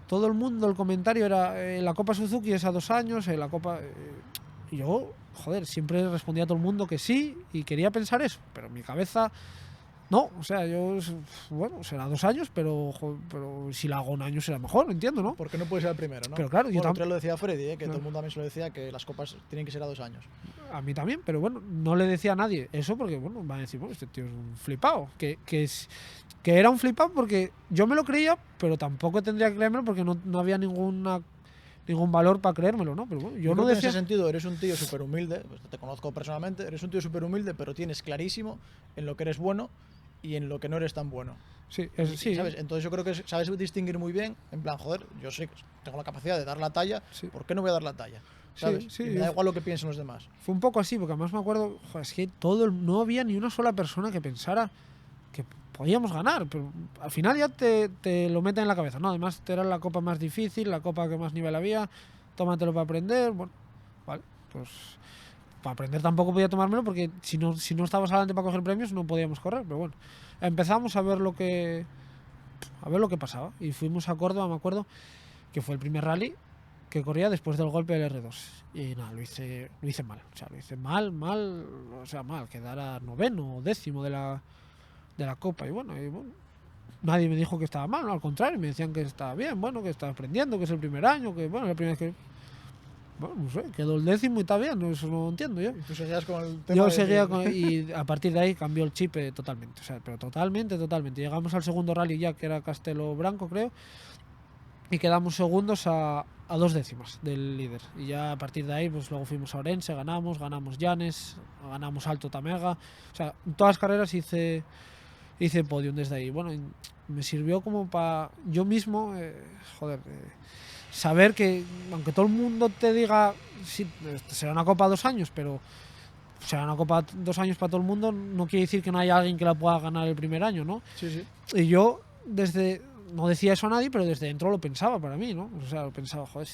Todo el mundo, el comentario era la Copa Suzuki es a 2 años, la Copa... Y yo, joder, siempre respondía a todo el mundo que sí y quería pensar eso, pero en mi cabeza no, o sea, yo, bueno, será 2 años, pero si la hago 1 año será mejor, entiendo, ¿no? Porque no puede ser el primero, ¿no? Pero claro, yo también lo decía Freddy, que todo el mundo también se lo decía, que las copas tienen que ser a 2 años. A mí también, pero bueno, no le decía a nadie eso porque, bueno, van a decir, bueno, este tío es un flipado, que era un flipado porque yo me lo creía, pero tampoco tendría que creérmelo porque no había ningún valor para creérmelo, ¿no? Pero bueno, yo no decía... En ese sentido, eres un tío súper humilde, pues te conozco personalmente, eres un tío súper humilde, pero tienes clarísimo en lo que eres bueno y en lo que no eres tan bueno. Sí, sí. ¿Sabes? Entonces yo creo que sabes distinguir muy bien, en plan, joder, yo sé que tengo la capacidad de dar la talla, sí. ¿Por qué no voy a dar la talla? ¿Sabes? Sí, me da igual lo que piensen los demás. Fue un poco así, porque además me acuerdo, joder, es que no había ni una sola persona que pensara que podíamos ganar, pero al final ya te lo meten en la cabeza, ¿no? Además era la copa más difícil, la copa que más nivel había, tómatelo para aprender, bueno, vale, pues para aprender tampoco podía tomármelo porque si no estabas adelante para coger premios no podíamos correr, pero bueno, empezamos a ver lo que pasaba y fuimos a Córdoba, me acuerdo que fue el primer rally que corría después del golpe del R2 y nada, lo hice mal, o sea, lo hice mal, o sea, mal, quedara noveno o décimo de la Copa y bueno, nadie me dijo que estaba mal, no, al contrario, me decían que estaba bien, bueno, que estaba aprendiendo, que es el primer año, que bueno, la primera vez que... Bueno, no sé, quedó el décimo y está bien, eso no entiendo yo. Y tú seguías con el tema Yo de seguía que- y a partir de ahí cambió el chip totalmente, o sea, pero totalmente. Llegamos al segundo rally ya, que era Castelo Branco, creo, y quedamos segundos a 2 décimas del líder. Y ya a partir de ahí, pues luego fuimos a Orense, ganamos Llanes, ganamos Alto Tamega, o sea, en todas las carreras hice podium desde ahí. Bueno, me sirvió como para yo mismo, saber que, aunque todo el mundo te diga, sí, será una copa 2 años, pero será una copa 2 años para todo el mundo, no quiere decir que no haya alguien que la pueda ganar el primer año, ¿no? Sí, sí. Y yo, no decía eso a nadie, pero desde dentro lo pensaba para mí, ¿no? O sea, lo pensaba, joder,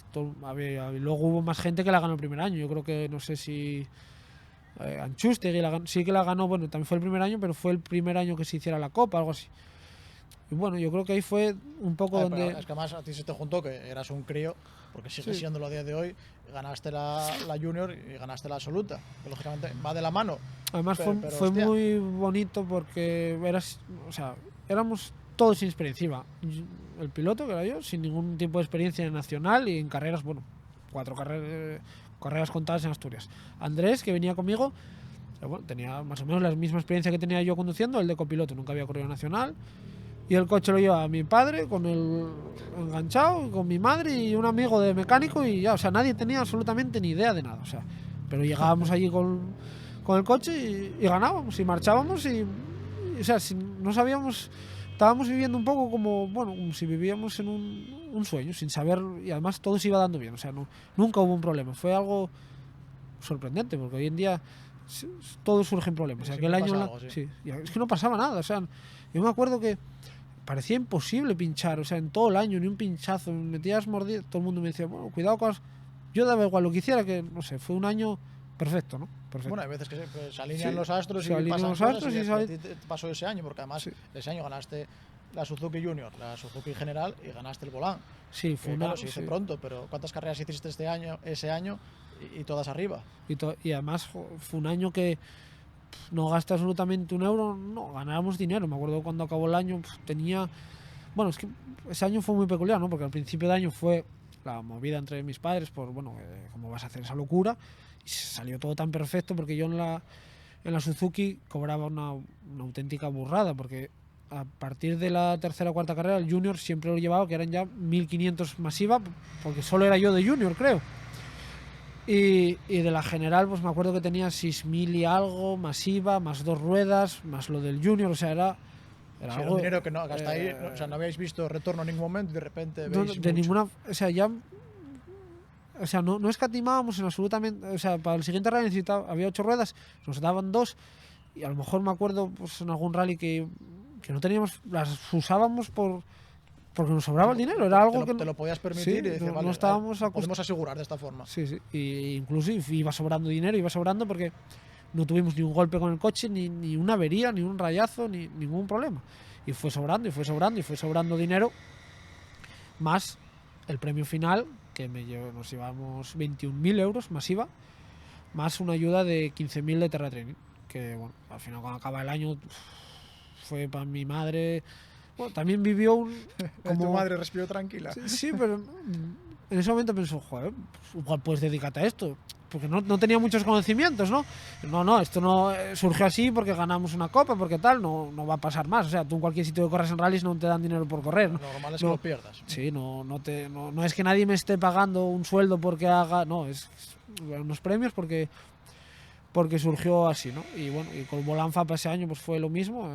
luego hubo más gente que la ganó el primer año. Yo creo que, no sé si Anchustegui sí que la ganó, bueno, también fue el primer año, pero fue el primer año que se hiciera la copa, algo así. Y bueno, yo creo que ahí fue un poco donde... Es que además a ti se te juntó que eras un crío, porque sigue Sí. siéndolo a día de hoy, ganaste la junior y ganaste la absoluta, que lógicamente va de la mano. Además pero, fue hostia, muy bonito porque éramos todos sin experiencia. El piloto, que era yo, sin ningún tipo de experiencia en nacional y en carreras, bueno, 4 carreras contadas en Asturias. Andrés, que venía conmigo, bueno, tenía más o menos la misma experiencia que tenía yo conduciendo, el de copiloto, nunca había corrido nacional. Y el coche lo llevaba mi padre con el enganchado, con mi madre y un amigo de mecánico y ya, o sea, nadie tenía absolutamente ni idea de nada, o sea, pero llegábamos allí con el coche y ganábamos y marchábamos o sea, no sabíamos, estábamos viviendo un poco como si vivíamos en un sueño, sin saber, y además todo se iba dando bien, o sea, nunca hubo un problema, fue algo sorprendente, porque hoy en día todo surge en problemas. Sí, Aquel me año pasa algo, sí. sí, es que no pasaba nada, o sea, yo me acuerdo que parecía imposible pinchar, o sea, en todo el año, ni un pinchazo, me metías mordidas, todo el mundo me decía, bueno, cuidado con yo daba igual lo que hiciera, que no sé, fue un año perfecto, ¿no? Perfecto. Bueno, hay veces que se alinean Sí, los astros se y alinean pasan los cosas astros y y a sale- ti te pasó ese año, porque además Sí. ese año ganaste la Suzuki Junior, la Suzuki General y ganaste el Volán. Sí, fue Claro, una... se dice sí. pronto, pero ¿cuántas carreras hiciste ese año y todas arriba? Y además fue un año que no gasté absolutamente un euro, no, ganábamos dinero. Me acuerdo cuando acabó el año, tenía... Bueno, es que ese año fue muy peculiar, ¿no? Porque al principio de año fue la movida entre mis padres por, bueno, ¿cómo vas a hacer esa locura? Y salió todo tan perfecto porque yo en la Suzuki cobraba una auténtica burrada, porque a partir de la tercera o cuarta carrera el Junior siempre lo llevaba, que eran ya 1500 masiva, porque solo era yo de Junior, creo. Y de la general, pues me acuerdo que tenía 6000 y algo, masiva, más 2 ruedas, más lo del Junior, o sea, era Sí, era algo... un dinero que no, que hasta ahí, o sea, no habíais visto retorno en ningún momento y de repente no, veis de mucho. ninguna... O sea, ya... O sea, no escatimábamos en absolutamente... O sea, para el siguiente rally había 8 ruedas, nos daban 2, y a lo mejor me acuerdo pues, en algún rally que no teníamos... Las usábamos porque nos sobraba el dinero, era algo que... Te lo podías permitir sí, y decir, no vale, estábamos podemos asegurar de esta forma. Sí, sí. Y incluso iba sobrando dinero, iba sobrando porque no tuvimos ni un golpe con el coche, ni una avería, ni un rayazo, ni ningún problema. Y fue sobrando, y fue sobrando, y fue sobrando dinero, más el premio final, que nos llevamos 21.000 euros masiva, más una ayuda de 15.000 de Terra Training, que bueno, al final cuando acaba el año fue para mi madre... Bueno, también vivió Tu madre respiró tranquila. Sí, pero en ese momento pensó, joder, pues igual puedes dedicarte a esto. Porque no tenía muchos conocimientos, ¿no? No, esto no surgió así porque ganamos una copa, porque tal, no va a pasar más. O sea, tú en cualquier sitio que corras en rallies no te dan dinero por correr, ¿no? Lo normal es que No. lo pierdas. Sí, no es que nadie me esté pagando un sueldo porque haga... No, es unos premios porque surgió así, ¿no? Y bueno, y con Volanfa para ese año pues fue lo mismo.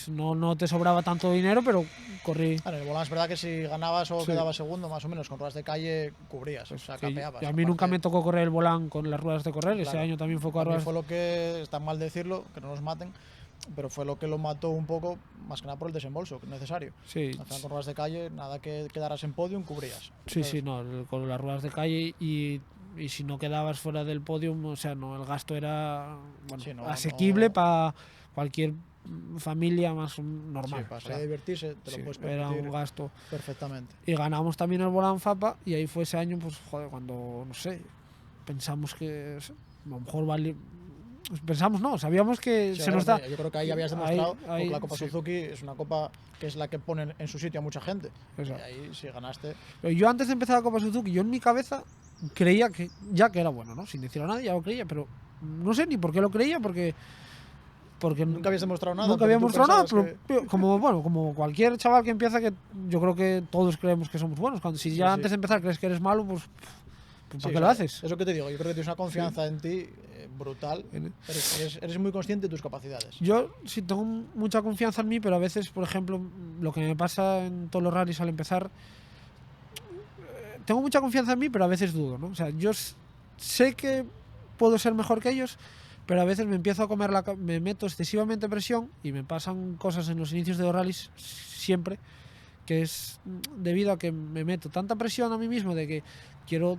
No te sobraba tanto dinero, pero corrí. En el volán es verdad que si ganabas o Sí. quedabas segundo, más o menos, con ruedas de calle cubrías, o sea, Que capeabas. y a mí nunca me tocó correr el volán con las ruedas de correr. Ese Claro. año también fue A con mí ruedas. fue lo que, está mal decirlo, que no nos maten, pero fue lo que lo mató un poco, más que nada por el desembolso que es necesario. Sí, Al final con ruedas de calle, nada que quedaras en podium, cubrías. sí, Entonces, no, con las ruedas de calle y y si no quedabas fuera del podium, o sea, no, el gasto era bueno, Sí, no, asequible no. para cualquier familia más Sí, normal. para o salir sea, a divertirse, te sí, lo puedes era permitir un gasto. perfectamente. Y ganamos también el Volán Fapa y ahí fue ese año, pues, joder, cuando, no sé, pensamos que a lo mejor vale. Pensamos, no, sabíamos que Sí, se nos da. obviamente, yo creo que ahí habías Ahí- demostrado, ahí, porque la Copa sí, Suzuki es una copa que es la que pone en su sitio a mucha gente. eso. Y ahí sí ganaste. Pero yo antes de empezar la Copa Suzuki, yo en mi cabeza creía que ya que era bueno, ¿no? Sin decirlo a nadie, ya lo creía, pero no sé ni por qué lo creía, porque Nunca habías demostrado nada. nunca pero había tú mostrado nada, pensabas pero como bueno, como cualquier chaval que empieza, que yo creo que todos creemos que somos buenos. Cuando si Sí, ya sí. antes de empezar crees que eres malo, pues ¿para Sí, qué o lo sea, haces? Es lo que te digo, yo creo que tienes una confianza en ti brutal. En- Eres muy consciente de tus capacidades. Yo sí tengo mucha confianza en mí, pero a veces, por ejemplo, lo que me pasa en todos los rallies al empezar, tengo mucha confianza en mí, pero a veces dudo, ¿no? O sea, yo sé que puedo ser mejor que ellos, pero a veces me empiezo a comer me meto excesivamente presión y me pasan cosas en los inicios de los rallies siempre, que es debido a que me meto tanta presión a mí mismo de que quiero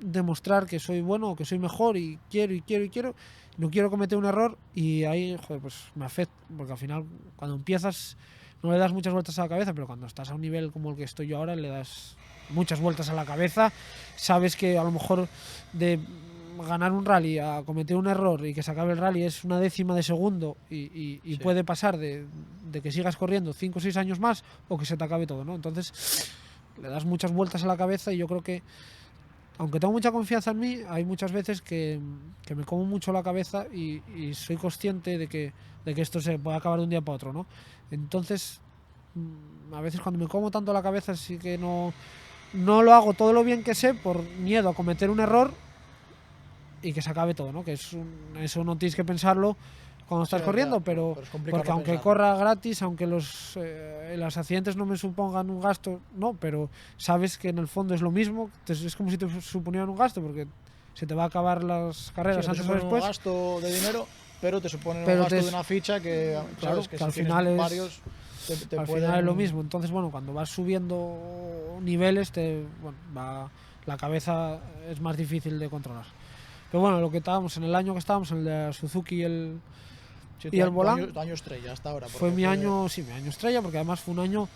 demostrar que soy bueno o que soy mejor y quiero, no quiero cometer un error y ahí, joder, pues me afecta, porque al final cuando empiezas no le das muchas vueltas a la cabeza, pero cuando estás a un nivel como el que estoy yo ahora le das muchas vueltas a la cabeza, sabes que a lo mejor de ganar un rally a cometer un error y que se acabe el rally es una décima de segundo y Sí. puede pasar de que sigas corriendo 5 o 6 años más o que se te acabe todo, ¿no? Entonces le das muchas vueltas a la cabeza y yo creo que aunque tengo mucha confianza en mí, hay muchas veces que me como mucho la cabeza y soy consciente de que esto se puede acabar de un día para otro, ¿no? Entonces, a veces cuando me como tanto la cabeza sí que no lo hago todo lo bien que sé por miedo a cometer un error y que se acabe todo, ¿no? Que eso no tienes que pensarlo cuando estás Sí, corriendo, ya, pero es complicado porque no aunque pensarlo. corra gratis, aunque los accidentes no me supongan un gasto, no, pero sabes que en el fondo es lo mismo, es como si te suponieran un gasto, porque se te va a acabar las carreras Sí, te antes o suponen un después. gasto de dinero, pero te suponen Pero un gasto te- de una ficha que, claro, sabes, que que si al tienes final es- varios, te Al pueden... final es lo mismo, entonces bueno, cuando vas subiendo niveles, la cabeza es más difícil de controlar. Pero bueno, lo que estábamos en el año que estábamos, en el de Suzuki y el Sí, y el Volán tu año estrella hasta ahora. fue porque mi año estrella, porque además fue un año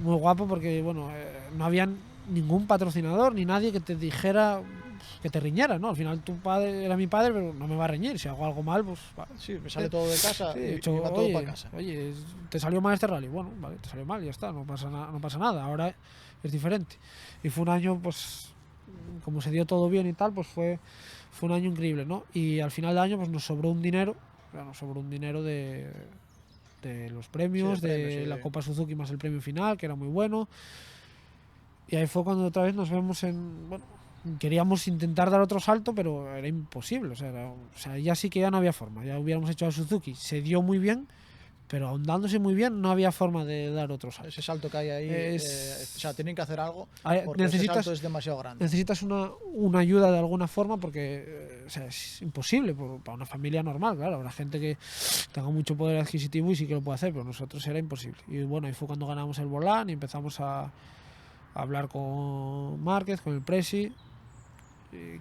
muy guapo, porque bueno, no había ningún patrocinador ni nadie que te dijera que te riñera, ¿no? Al final tu padre era mi padre, pero no me va a reñir, si hago algo mal, pues va. Sí, me sale todo de casa Sí, y, he hecho, y va todo oye, para casa. oye, te salió mal este rally, bueno, vale, te salió mal, ya está, no pasa nada, ahora es diferente. Y fue un año, pues, como se dio todo bien y tal, pues fue un año increíble, ¿no? Y al final del año, pues nos sobró un dinero, de los premios, Sí, el premio, de sí. la Copa Suzuki más el premio final, que era muy bueno. Y ahí fue cuando otra vez nos vemos bueno, queríamos intentar dar otro salto, pero era imposible. O sea, ya sí que ya no había forma. Ya hubiéramos hecho a Suzuki. Se dio muy bien, pero ahondándose muy bien, no había forma de dar otro salto. Ese salto que hay ahí, o sea, tienen que hacer algo porque ese salto es demasiado grande. Necesitas una ayuda de alguna forma porque o sea, es imposible para una familia normal, claro. Habrá gente que tenga mucho poder adquisitivo y sí que lo puede hacer, pero nosotros era imposible. Y bueno, ahí fue cuando ganamos el Volán y empezamos a hablar con Márquez, con el Presi,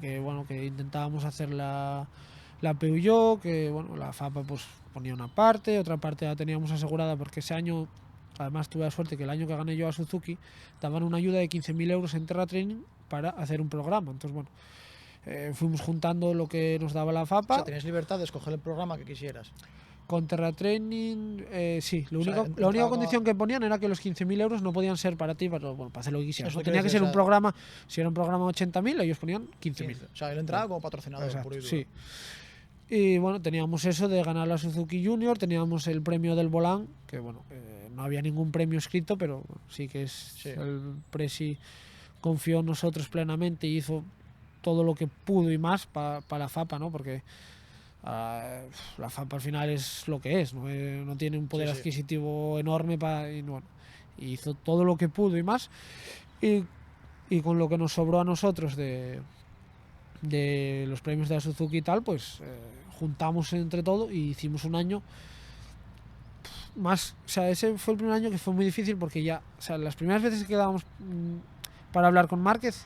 que bueno, que intentábamos hacer la Peugeot, que bueno, la FAPA pues ponía una parte, otra parte la teníamos asegurada porque ese año, además tuve la suerte que el año que gané yo a Suzuki, daban una ayuda de 15.000 euros en Terra Training para hacer un programa. Entonces bueno, fuimos juntando lo que nos daba la FAPA. O sea, tenías libertad de escoger el programa que quisieras. Con Terra Training, sí, la única entraba condición que ponían era que los 15.000 euros no podían ser para ti, para hacer lo que quisieras. Eso No te tenía que decía, ser o un sea, programa, si era un programa de 80.000, ellos ponían 15.000. O sea, él entraba como patrocinador Exacto, puro y duro. sí. Y bueno, teníamos eso de ganar la Suzuki Junior, teníamos el premio del Volán, que bueno, no había ningún premio escrito, pero sí que el Presi confió en nosotros plenamente y hizo todo lo que pudo y más para la FAPA, ¿no? Porque la FAPA al final es lo que es, no tiene un poder adquisitivo enorme y hizo todo lo que pudo y más, y con lo que nos sobró a nosotros de los premios de la Suzuki y tal, pues juntamos entre todo y hicimos un año más. O sea, ese fue el primer año que fue muy difícil porque ya, o sea, las primeras veces que quedábamos para hablar con Márquez,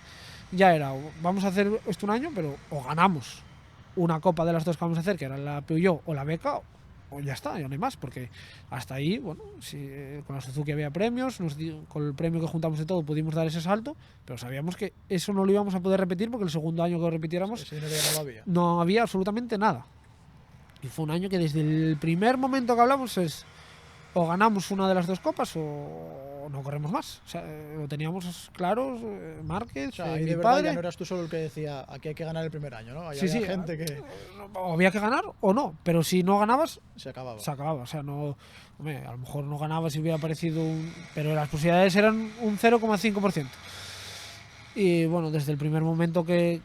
ya era, vamos a hacer esto un año, pero o ganamos una copa de las dos que vamos a hacer, que era la Peugeot o la Beca, o ya está, ya no hay más, porque hasta ahí, bueno, si, con la Suzuki había premios, con el premio que juntamos de todo pudimos dar ese salto, pero sabíamos que eso no lo íbamos a poder repetir porque el segundo año que lo repitiéramos Ese dinero ya no lo había. no había absolutamente nada. Y fue un año que desde el primer momento que hablamos es o ganamos una de las dos copas o no corremos más. O sea, lo teníamos claro, Márquez, O sea, ahí mi de verdad padre. ya no eras tú solo el que decía aquí hay que ganar el primer año, ¿no? Ahí Sí, había sí, gente que O había que ganar o no, pero si no ganabas, se acababa. se acababa. O sea, no, hombre, a lo mejor no ganabas si hubiera aparecido pero las posibilidades eran un 0,5%. Y bueno, desde el primer momento que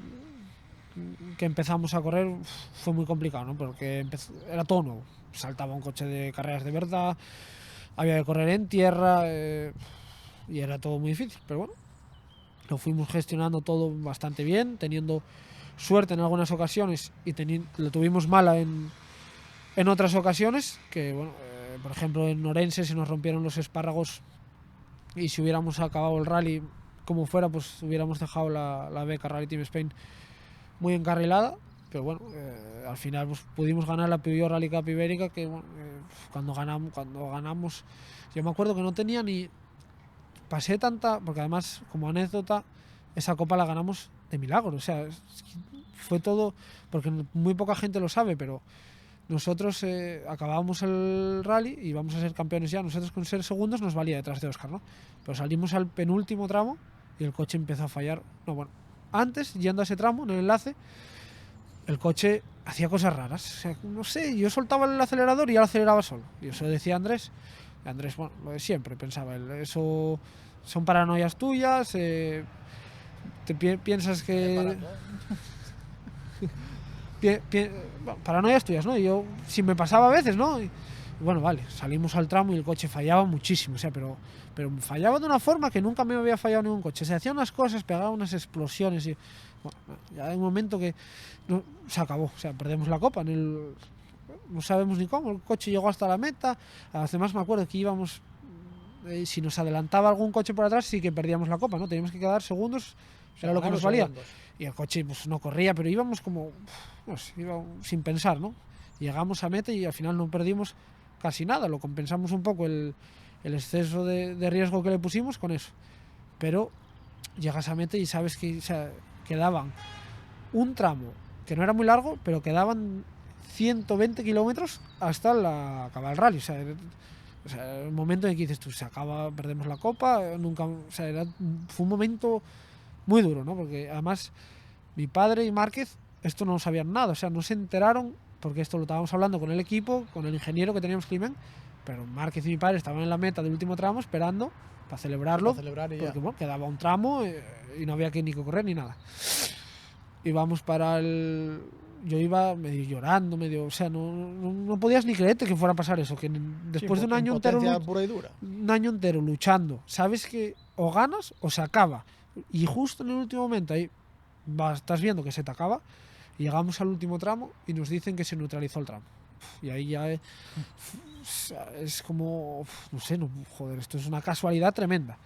empezamos a correr fue muy complicado, ¿no? Porque era todo nuevo. Saltaba un coche de carreras de verdad, había que correr en tierra y era todo muy difícil. Pero bueno, lo fuimos gestionando todo bastante bien, teniendo suerte en algunas ocasiones y lo tuvimos mala en otras ocasiones, que bueno, por ejemplo en Orense se nos rompieron los espárragos y si hubiéramos acabado el rally como fuera, pues hubiéramos dejado la Beca Rally Team Spain muy encarrilada, pero bueno, al final pues, pudimos ganar la Peugeot Rally Cup Ibérica, que bueno, cuando ganamos, yo me acuerdo que no tenía ni, pasé tanta, porque además como anécdota, esa copa la ganamos de milagro, o sea, fue todo, porque muy poca gente lo sabe, pero nosotros acabábamos el rally y íbamos a ser campeones ya, nosotros con ser segundos nos valía detrás de Óscar, ¿no? Pero salimos al penúltimo tramo y el coche empezó a fallar, no, bueno, antes, yendo a ese tramo, en el enlace, el coche hacía cosas raras. O sea, no sé, yo soltaba el acelerador y ya lo aceleraba solo. Y eso decía Andrés. Y Andrés, bueno, lo de siempre, pensaba él. Eso son paranoias tuyas. Piensas que... bueno, paranoias tuyas, ¿no? Y yo, si me pasaba a veces, ¿no? Y bueno, vale, salimos al tramo y el coche fallaba muchísimo. O sea, pero fallaba de una forma que nunca me había fallado ningún coche. Se hacían unas cosas, pegaba unas explosiones y bueno, ya hay un momento que no, se acabó, o sea, perdemos la copa no sabemos ni cómo, el coche llegó hasta la meta. Además me acuerdo que íbamos si nos adelantaba algún coche por atrás sí que perdíamos la copa, ¿no? Teníamos que quedar segundos, era lo que nos valía. Y el coche pues no corría, pero íbamos como no sé, iba sin pensar, ¿no? Llegamos a meta y al final no perdimos casi nada, lo compensamos un poco el exceso de riesgo que le pusimos con eso. Pero llegas a meta y sabes que, o sea, quedaban un tramo que no era muy largo, pero quedaban 120 kilómetros hasta acabar el rally. O sea, el momento en que dices tú, se acaba, perdemos la copa, nunca, o sea, fue un momento muy duro, ¿no? Porque además mi padre y Márquez esto no sabían nada, o sea, no se enteraron, porque esto lo estábamos hablando con el equipo, con el ingeniero que teníamos Climen, pero Márquez y mi padre estaban en la meta del último tramo esperando para celebrarlo, porque bueno, quedaba un tramo y no había que ni correr ni nada. Y vamos para el... Yo iba medio llorando, o sea, no podías ni creerte que fuera a pasar eso, que después de un año entero pura y dura. un año entero luchando, sabes que o ganas o se acaba, y justo en el último momento ahí estás viendo que se te acaba, y llegamos al último tramo y nos dicen que se neutralizó el tramo. Y ahí ya es como, no sé, joder, esto es una casualidad tremenda.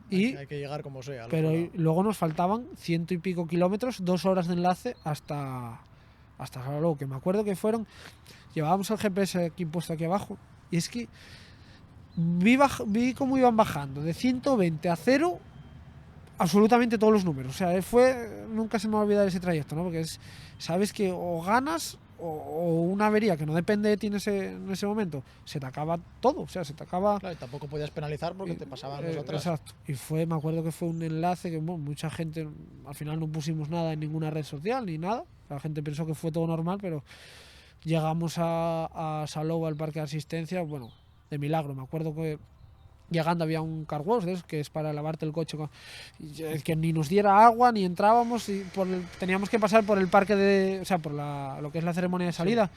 Y, hay que llegar como sea. Pero luego nos faltaban 100 y pico kilómetros, 2 horas de enlace hasta luego, que me acuerdo que llevábamos el GPS aquí puesto aquí abajo, y es que vi cómo iban bajando de 120 a 0 absolutamente todos los números. O sea, nunca se me va a olvidar ese trayecto, ¿no? Porque sabes que o ganas o una avería que no depende de ti en ese momento, se te acaba todo, o sea, se te acaba... Claro, y tampoco podías penalizar porque te pasaban los atrás. Exacto, y me acuerdo que fue un enlace que bueno, mucha gente, al final no pusimos nada en ninguna red social ni nada, la gente pensó que fue todo normal, pero llegamos a Salou, al parque de asistencia, bueno, de milagro, me acuerdo que llegando había un car wash de eso, que es para lavarte el coche, que ni nos diera agua ni entrábamos y teníamos que pasar por el parque o sea, por lo que es la ceremonia de salida.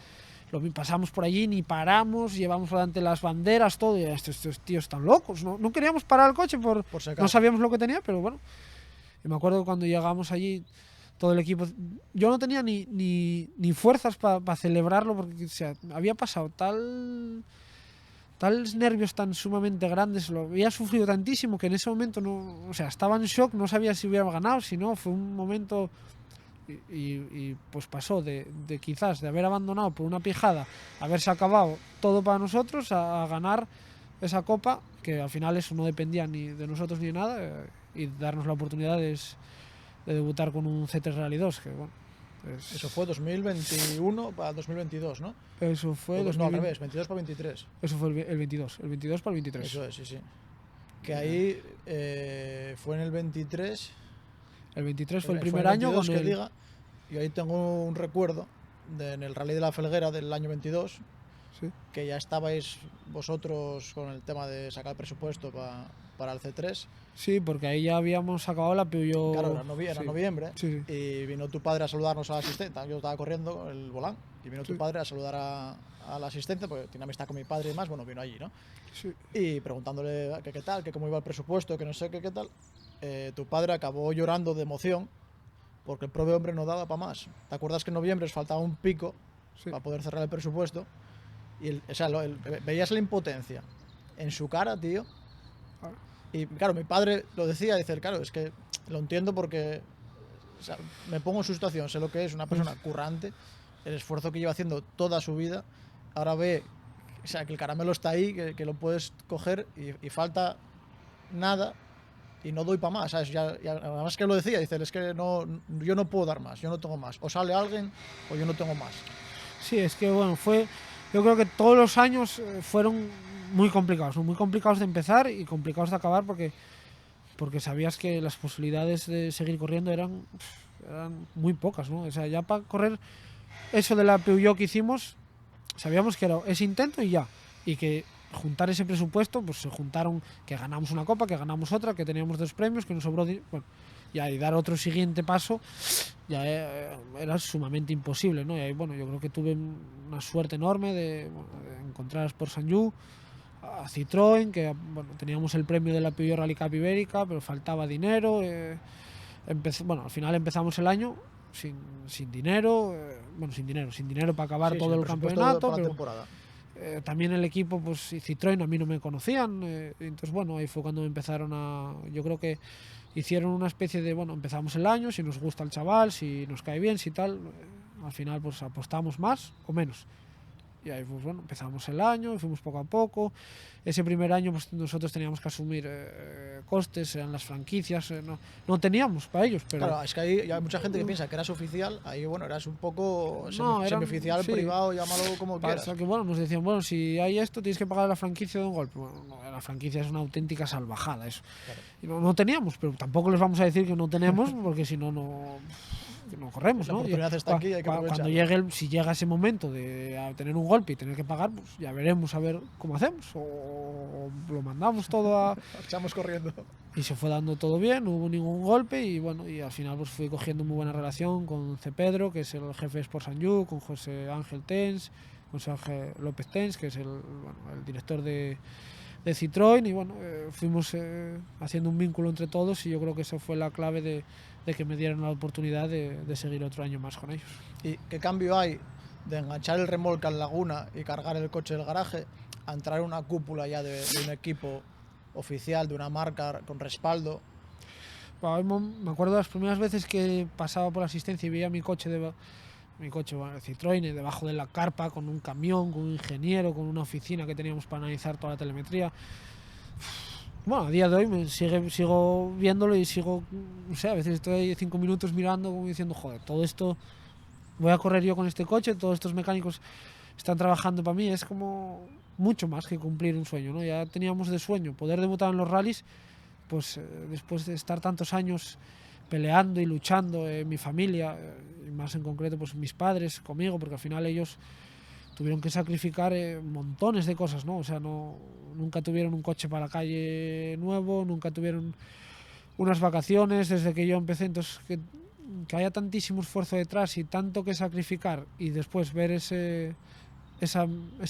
Sí. Pasamos por allí, ni paramos, llevamos delante las banderas, todo, y estos tíos están locos, no queríamos parar el coche por si no sabíamos lo que tenía, pero bueno. Y me acuerdo que cuando llegamos allí todo el equipo, yo no tenía ni fuerzas para celebrarlo, porque o sea, había pasado tales nervios tan sumamente grandes, lo había sufrido tantísimo que en ese momento no, o sea, estaba en shock, no sabía si hubiera ganado, si no, fue un momento y pues pasó de quizás de haber abandonado por una pijada, haberse acabado todo para nosotros, a ganar esa copa, que al final eso no dependía ni de nosotros ni de nada, y darnos la oportunidad de debutar con un C3 Rally 2, que bueno. Eso fue 2021 para 2022, ¿no? Eso fue... No, al revés, 22 para 23. Eso fue el 22 para el 23. Eso es, sí, sí. Que ahí fue en el 23. El 23 fue el primer fue año 22 con que el... diga, y ahí tengo un recuerdo en el Rally de la Felguera del año 22, Sí. que ya estabais vosotros con el tema de sacar presupuesto para el C3. Sí, porque ahí ya habíamos acabado la Peugeot. Claro, era sí. noviembre, Sí, sí. y vino tu padre a saludarnos a la asistente. Yo estaba corriendo el volán y vino tu Sí. padre a saludar a la asistente, porque tiene amistad con mi padre y demás. Bueno, vino allí, ¿no? Sí. Y preguntándole que qué tal, que cómo iba el presupuesto, que no sé qué tal. Tu padre acabó llorando de emoción porque el propio hombre no daba para más. ¿Te acuerdas que en noviembre os faltaba un pico Sí. para poder cerrar el presupuesto? Y veías la impotencia en su cara, tío. Y claro, mi padre lo decía, dice, claro, es que lo entiendo porque, o sea, me pongo en su situación, sé lo que es una persona currante, el esfuerzo que lleva haciendo toda su vida, ahora ve, o sea, que el caramelo está ahí, que lo puedes coger y falta nada y no doy para más, ¿sabes? Además que lo decía, dice, es que yo no puedo dar más, yo no tengo más, o sale alguien o yo no tengo más. Sí, es que bueno, yo creo que todos los años fueron muy complicados, ¿no? Muy complicados de empezar y complicados de acabar porque sabías que las posibilidades de seguir corriendo eran muy pocas, ¿no? O sea, ya para correr eso de la Peugeot que hicimos, sabíamos que era ese intento y ya, y que juntar ese presupuesto, pues se juntaron que ganamos una copa, que ganamos otra, que teníamos 2 premios, que nos sobró, bueno, y dar otro siguiente paso ya era sumamente imposible, ¿no? Y ahí, bueno, yo creo que tuve una suerte enorme de encontrar a Sport Sanju, a Citroën, que bueno, teníamos el premio de la Peugeot Rally Cup Ibérica, pero faltaba dinero. Bueno, al final empezamos el año sin dinero, sin dinero para acabar todo el campeonato, pero también el equipo, pues Citroën a mí no me conocían, entonces bueno, ahí fue cuando empezaron yo creo que hicieron una especie de, bueno, empezamos el año, si nos gusta el chaval, si nos cae bien, si tal, al final pues apostamos más o menos. Y ahí pues bueno, empezamos el año, fuimos poco a poco. Ese primer año pues nosotros teníamos que asumir costes, eran las franquicias, no teníamos para ellos. Pero claro, es que ahí hay mucha gente que piensa que eras oficial, ahí bueno, eras un poco semioficial, sí, privado, llámalo como quieras. Que bueno, nos decían, bueno, si hay esto tienes que pagar la franquicia de un golpe. Bueno, la franquicia es una auténtica salvajada eso. Claro. Y no teníamos, pero tampoco les vamos a decir que no tenemos, porque si no corremos, la ¿no? oportunidad está aquí, hay que cuando si llega ese momento de tener un golpe y tener que pagar, pues ya veremos a ver cómo hacemos, o lo mandamos todo echamos corriendo. Y se fue dando todo bien, no hubo ningún golpe y bueno, y al final pues fui cogiendo muy buena relación con C. Pedro, que es el jefe de Sport Sanju, con José Ángel Tens, con José Ángel López Tens, que es el director de Citroën, y bueno, fuimos haciendo un vínculo entre todos, y yo creo que eso fue la clave de que me dieran la oportunidad de seguir otro año más con ellos. ¿Y qué cambio hay de enganchar el remolque en Laguna y cargar el coche del garaje a entrar en una cúpula ya de un equipo oficial, de una marca con respaldo? Me acuerdo de las primeras veces que pasaba por la asistencia y veía mi coche, Citroën, debajo de la carpa, con un camión, con un ingeniero, con una oficina que teníamos para analizar toda la telemetría. Bueno, a día de hoy sigo viéndolo y sigo, no sé, a veces estoy ahí 5 minutos mirando como diciendo, joder, todo esto voy a correr yo con este coche, todos estos mecánicos están trabajando para mí, es como mucho más que cumplir un sueño, ¿no? Ya teníamos de sueño poder debutar en los rallies, pues después de estar tantos años peleando y luchando, mi familia, y más en concreto pues mis padres conmigo, porque al final ellos tuvieron que sacrificar montones de cosas, ¿no? O sea, nunca tuvieron un coche para la calle nuevo, nunca tuvieron unas vacaciones desde que yo empecé, entonces que haya tantísimo esfuerzo detrás y tanto que sacrificar y después ver ese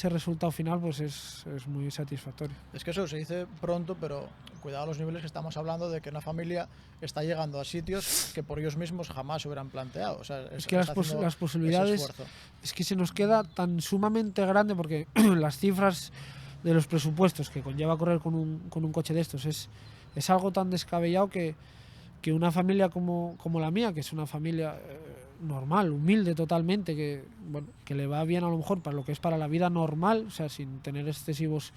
resultado final, pues es muy satisfactorio. Es que eso se dice pronto, pero cuidado a los niveles que estamos hablando de que una familia está llegando a sitios que por ellos mismos jamás se hubieran planteado. O sea, es que las posibilidades es que se nos queda tan sumamente grande, porque las cifras de los presupuestos que conlleva correr con un coche de estos es algo tan descabellado que una familia como la mía, que es una familia normal, humilde totalmente, que bueno, que le va bien a lo mejor para lo que es para la vida normal, o sea, sin tener excesivos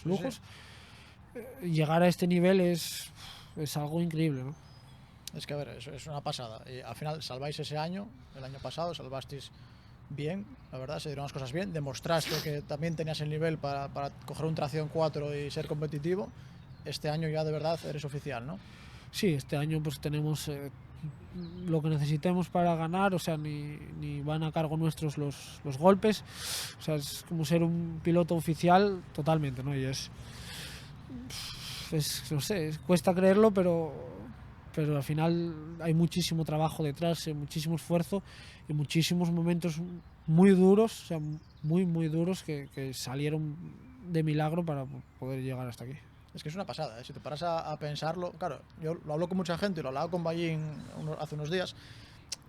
lujos, llegar a este nivel es algo increíble, ¿no? Es que, a ver, es una pasada. Y al final salváis ese año, el año pasado, salvasteis bien, la verdad, se dieron las cosas bien. Demostraste que también tenías el nivel para coger un tracción 4 y ser competitivo. Este año ya de verdad eres oficial, ¿no? Sí, este año pues tenemos lo que necesitemos para ganar, o sea, ni van a cargo nuestros los golpes, o sea, es como ser un piloto oficial totalmente, ¿no? Y es no sé, cuesta creerlo, pero al final hay muchísimo trabajo detrás, muchísimo esfuerzo y muchísimos momentos muy duros, o sea, muy duros que salieron de milagro para poder llegar hasta aquí. Es que es una pasada, ¿eh? Si te paras a pensarlo, claro, yo lo hablo con mucha gente y lo hablaba con Ballín hace unos días,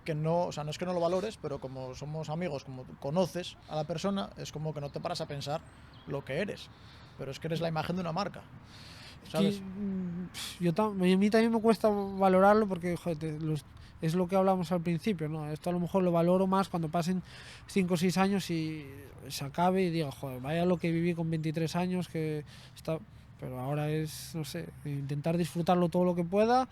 que no, o sea, no es que no lo valores, pero como somos amigos, como conoces a la persona, es como que no te paras a pensar lo que eres, pero es que eres la imagen de una marca, ¿sabes? A mí también me cuesta valorarlo porque joder, es lo que hablamos al principio, ¿no? Esto a lo mejor lo valoro más cuando pasen 5 o 6 años y se acabe y diga, joder, vaya lo que viví con 23 años, que está... Pero ahora es, no sé, intentar disfrutarlo todo lo que pueda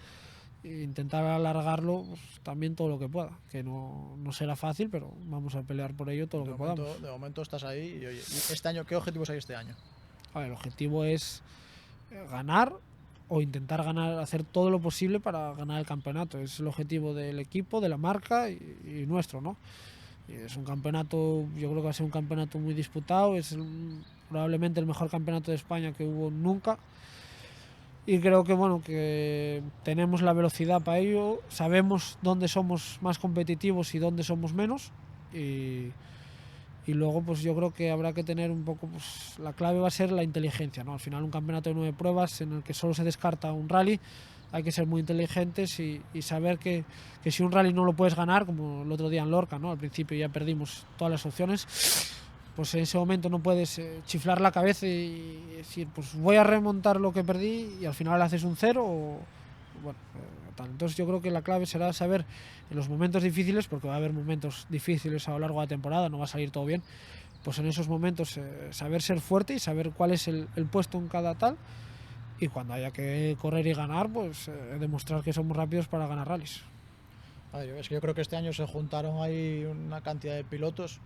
e intentar alargarlo pues, también todo lo que pueda, que no será fácil, pero vamos a pelear por ello todo lo que podamos. De momento estás ahí y oye, este año, ¿qué objetivos hay este año? A ver, el objetivo es ganar o intentar ganar, hacer todo lo posible para ganar el campeonato. Es el objetivo del equipo, de la marca y nuestro, ¿no? Y es un campeonato, yo creo que va a ser un campeonato muy disputado, es probablemente el mejor campeonato de España que hubo nunca. Y creo que bueno, que tenemos la velocidad para ello, sabemos dónde somos más competitivos y dónde somos menos. Y luego pues yo creo que habrá que tener un poco, pues la clave va a ser la inteligencia, ¿no? Al final un campeonato de 9 pruebas en el que solo se descarta un rally, hay que ser muy inteligentes y saber que si un rally no lo puedes ganar, como el otro día en Lorca, ¿no? Al principio ya perdimos todas las opciones, pues en ese momento no puedes chiflar la cabeza y decir, pues voy a remontar lo que perdí y al final haces un 0 o bueno, tal. Entonces yo creo que la clave será saber en los momentos difíciles, porque va a haber momentos difíciles a lo largo de la temporada, no va a salir todo bien, pues en esos momentos saber ser fuerte y saber cuál es el puesto en cada tal, y cuando haya que correr y ganar, pues demostrar que somos rápidos para ganar rallies. A ver, es que yo creo que este año se juntaron ahí una cantidad de pilotos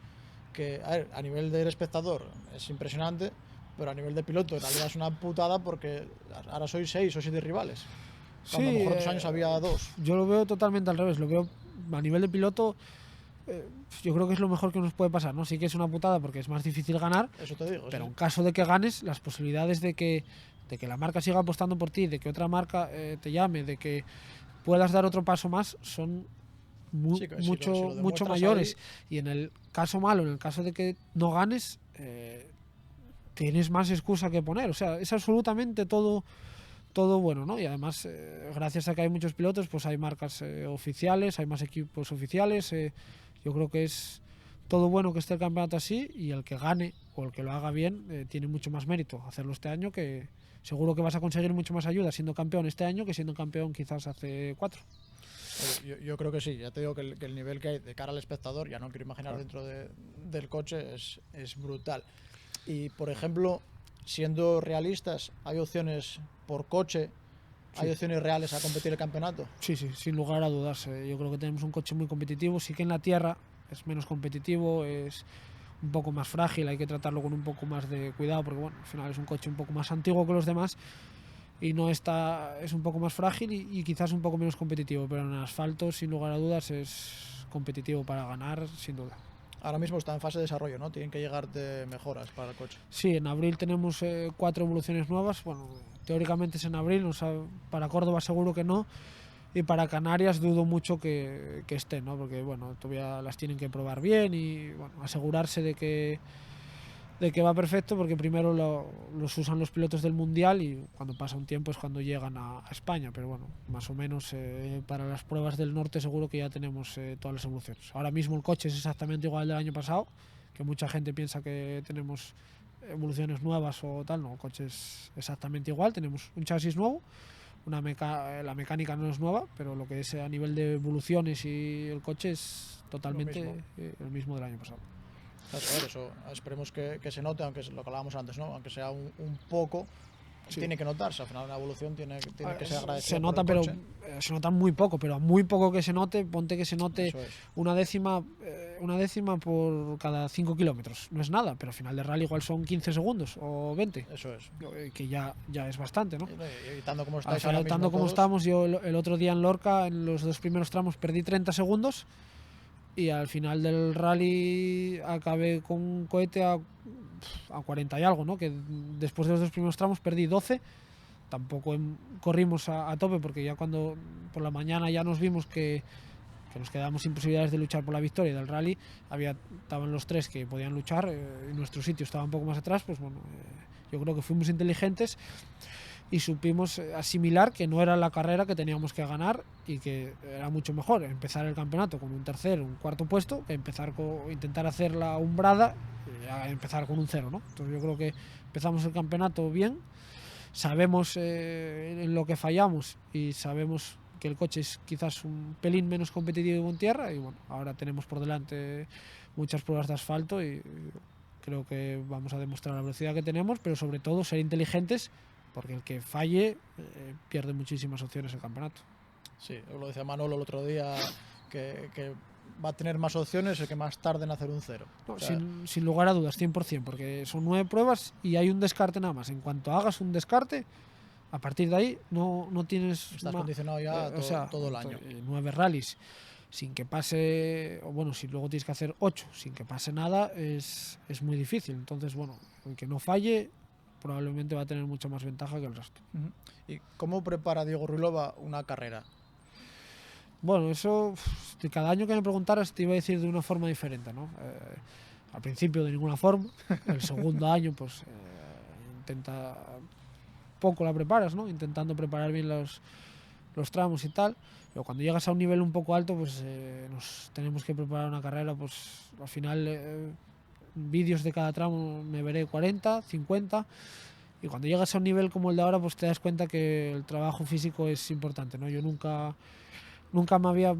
que, a nivel del espectador es impresionante, pero a nivel de piloto en realidad es una putada porque ahora sois 6 o 7 rivales. Cuando a lo mejor otros años había 2. Yo lo veo totalmente al revés, lo veo a nivel de piloto, yo creo que es lo mejor que nos puede pasar, ¿no? Sí que es una putada porque es más difícil ganar, Eso te digo. pero Sí. en caso de que ganes, las posibilidades de que la marca siga apostando por ti, de que otra marca te llame, de que puedas dar otro paso más, son mucho mayores. Ahí... Y en el caso malo, en el caso de que no ganes, tienes más excusa que poner. O sea, es absolutamente todo bueno, ¿no? Y además, gracias a que hay muchos pilotos, pues hay marcas oficiales, hay más equipos oficiales. Yo creo que es todo bueno que esté el campeonato así, y el que gane o el que lo haga bien tiene mucho más mérito hacerlo este año, que seguro que vas a conseguir mucho más ayuda siendo campeón este año que siendo campeón quizás hace 4. Yo creo que sí, ya te digo que el nivel que hay de cara al espectador, ya no quiero imaginar dentro del coche, es brutal. Y por ejemplo, siendo realistas, ¿hay opciones por coche? ¿Hay opciones reales a competir el campeonato? Sí, sin lugar a dudas. Yo creo que tenemos un coche muy competitivo. Sí que en la tierra es menos competitivo, es un poco más frágil, hay que tratarlo con un poco más de cuidado, porque bueno, al final es un coche un poco más antiguo que los demás y es un poco más frágil y quizás un poco menos competitivo, pero en asfalto sin lugar a dudas es competitivo para ganar, sin duda. Ahora mismo está en fase de desarrollo, ¿no? Tienen que llegar de mejoras para el coche. Sí, en abril tenemos 4 evoluciones nuevas. Bueno, teóricamente es en abril, para Córdoba seguro que no, y para Canarias dudo mucho que estén, ¿no? Porque bueno, todavía las tienen que probar bien y bueno, asegurarse de que va perfecto, porque primero los usan los pilotos del Mundial y cuando pasa un tiempo es cuando llegan a España, pero bueno, más o menos para las pruebas del norte seguro que ya tenemos todas las evoluciones. Ahora mismo el coche es exactamente igual al del año pasado, que mucha gente piensa que tenemos evoluciones nuevas o tal, no, el coche es exactamente igual, tenemos un chasis nuevo, la mecánica no es nueva, pero lo que es a nivel de evoluciones y el coche es totalmente el mismo del año pasado. Eso, esperemos que se note, aunque es lo que hablábamos antes, ¿no? Aunque sea un poco, tiene que notarse. Al final una evolución tiene que ser agradecida. Se nota, pero se nota muy poco, pero a muy poco que se note, ponte que se note Eso es. una décima por cada 5 kilómetros. No es nada, pero al final de rally igual son 15 segundos o 20. Eso es. Que ya es bastante, ¿no? Y tanto como estáis ahora mismo Tanto como todos, estamos, yo el otro día en Lorca, en los 2 primeros tramos, perdí 30 segundos y al final del rally acabé con un cohete a 40 y algo, ¿no? Que después de los 2 primeros tramos perdí 12. Tampoco corrimos a tope, porque ya cuando por la mañana ya nos vimos que nos quedábamos sin posibilidades de luchar por la victoria del rally, estaban los 3 que podían luchar, y nuestro sitio estaba un poco más atrás, pues bueno, yo creo que fuimos inteligentes y supimos asimilar que no era la carrera que teníamos que ganar y que era mucho mejor empezar el campeonato con un tercer, un cuarto puesto, que intentar hacer la umbrada y empezar con un 0, ¿no? Entonces yo creo que empezamos el campeonato bien, sabemos en lo que fallamos y sabemos que el coche es quizás un pelín menos competitivo en tierra, y bueno, ahora tenemos por delante muchas pruebas de asfalto y creo que vamos a demostrar la velocidad que tenemos, pero sobre todo ser inteligentes, porque el que falle pierde muchísimas opciones el campeonato. Sí, lo decía Manolo el otro día, que va a tener más opciones el que más tarde en hacer un 0. No, sin lugar a dudas, 100%, porque son 9 pruebas y hay un descarte nada más. En cuanto hagas un descarte, a partir de ahí no tienes... Estás condicionado ya todo el año. 9 rallies sin que pase, o bueno, si luego tienes que hacer 8 sin que pase nada, es muy difícil. Entonces, bueno, el que no falle probablemente va a tener mucha más ventaja que el resto. ¿Y cómo prepara Diego Ruilova una carrera? Bueno, eso, cada año que me preguntaras te iba a decir de una forma diferente, ¿no? Al principio de ninguna forma, el segundo año pues poco la preparas, ¿no? Intentando preparar bien los tramos y tal, pero cuando llegas a un nivel un poco alto pues nos tenemos que preparar una carrera, pues al final vídeos de cada tramo me veré 40, 50, y cuando llegas a un nivel como el de ahora pues te das cuenta que el trabajo físico es importante, ¿no? Yo nunca me había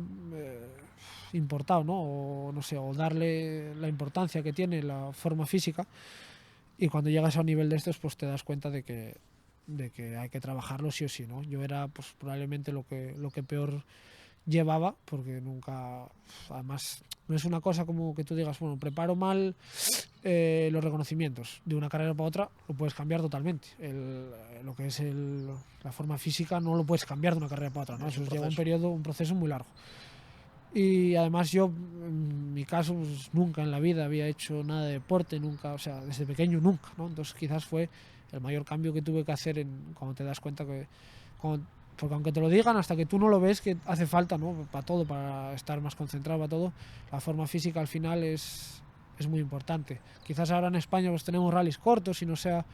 importado, ¿no? O no sé, o darle la importancia que tiene la forma física, y cuando llegas a un nivel de estos pues te das cuenta de que hay que trabajarlo sí o sí, ¿no? Yo era pues probablemente lo que peor llevaba, porque nunca, además no es una cosa como que tú digas, bueno, preparo mal los reconocimientos de una carrera para otra, lo puedes cambiar totalmente. Lo que es la forma física no lo puedes cambiar de una carrera para otra, ¿no? Eso lleva un proceso muy largo. Y además yo, en mi caso, pues, nunca en la vida había hecho nada de deporte, nunca, o sea, desde pequeño nunca, ¿no? Entonces quizás fue el mayor cambio que tuve que hacer cuando te das cuenta porque aunque te lo digan, hasta que tú no lo ves, que hace falta, ¿no? Para todo, para estar más concentrado, para todo, la forma física al final es muy importante. Quizás ahora en España pues tenemos rallies cortos y no sea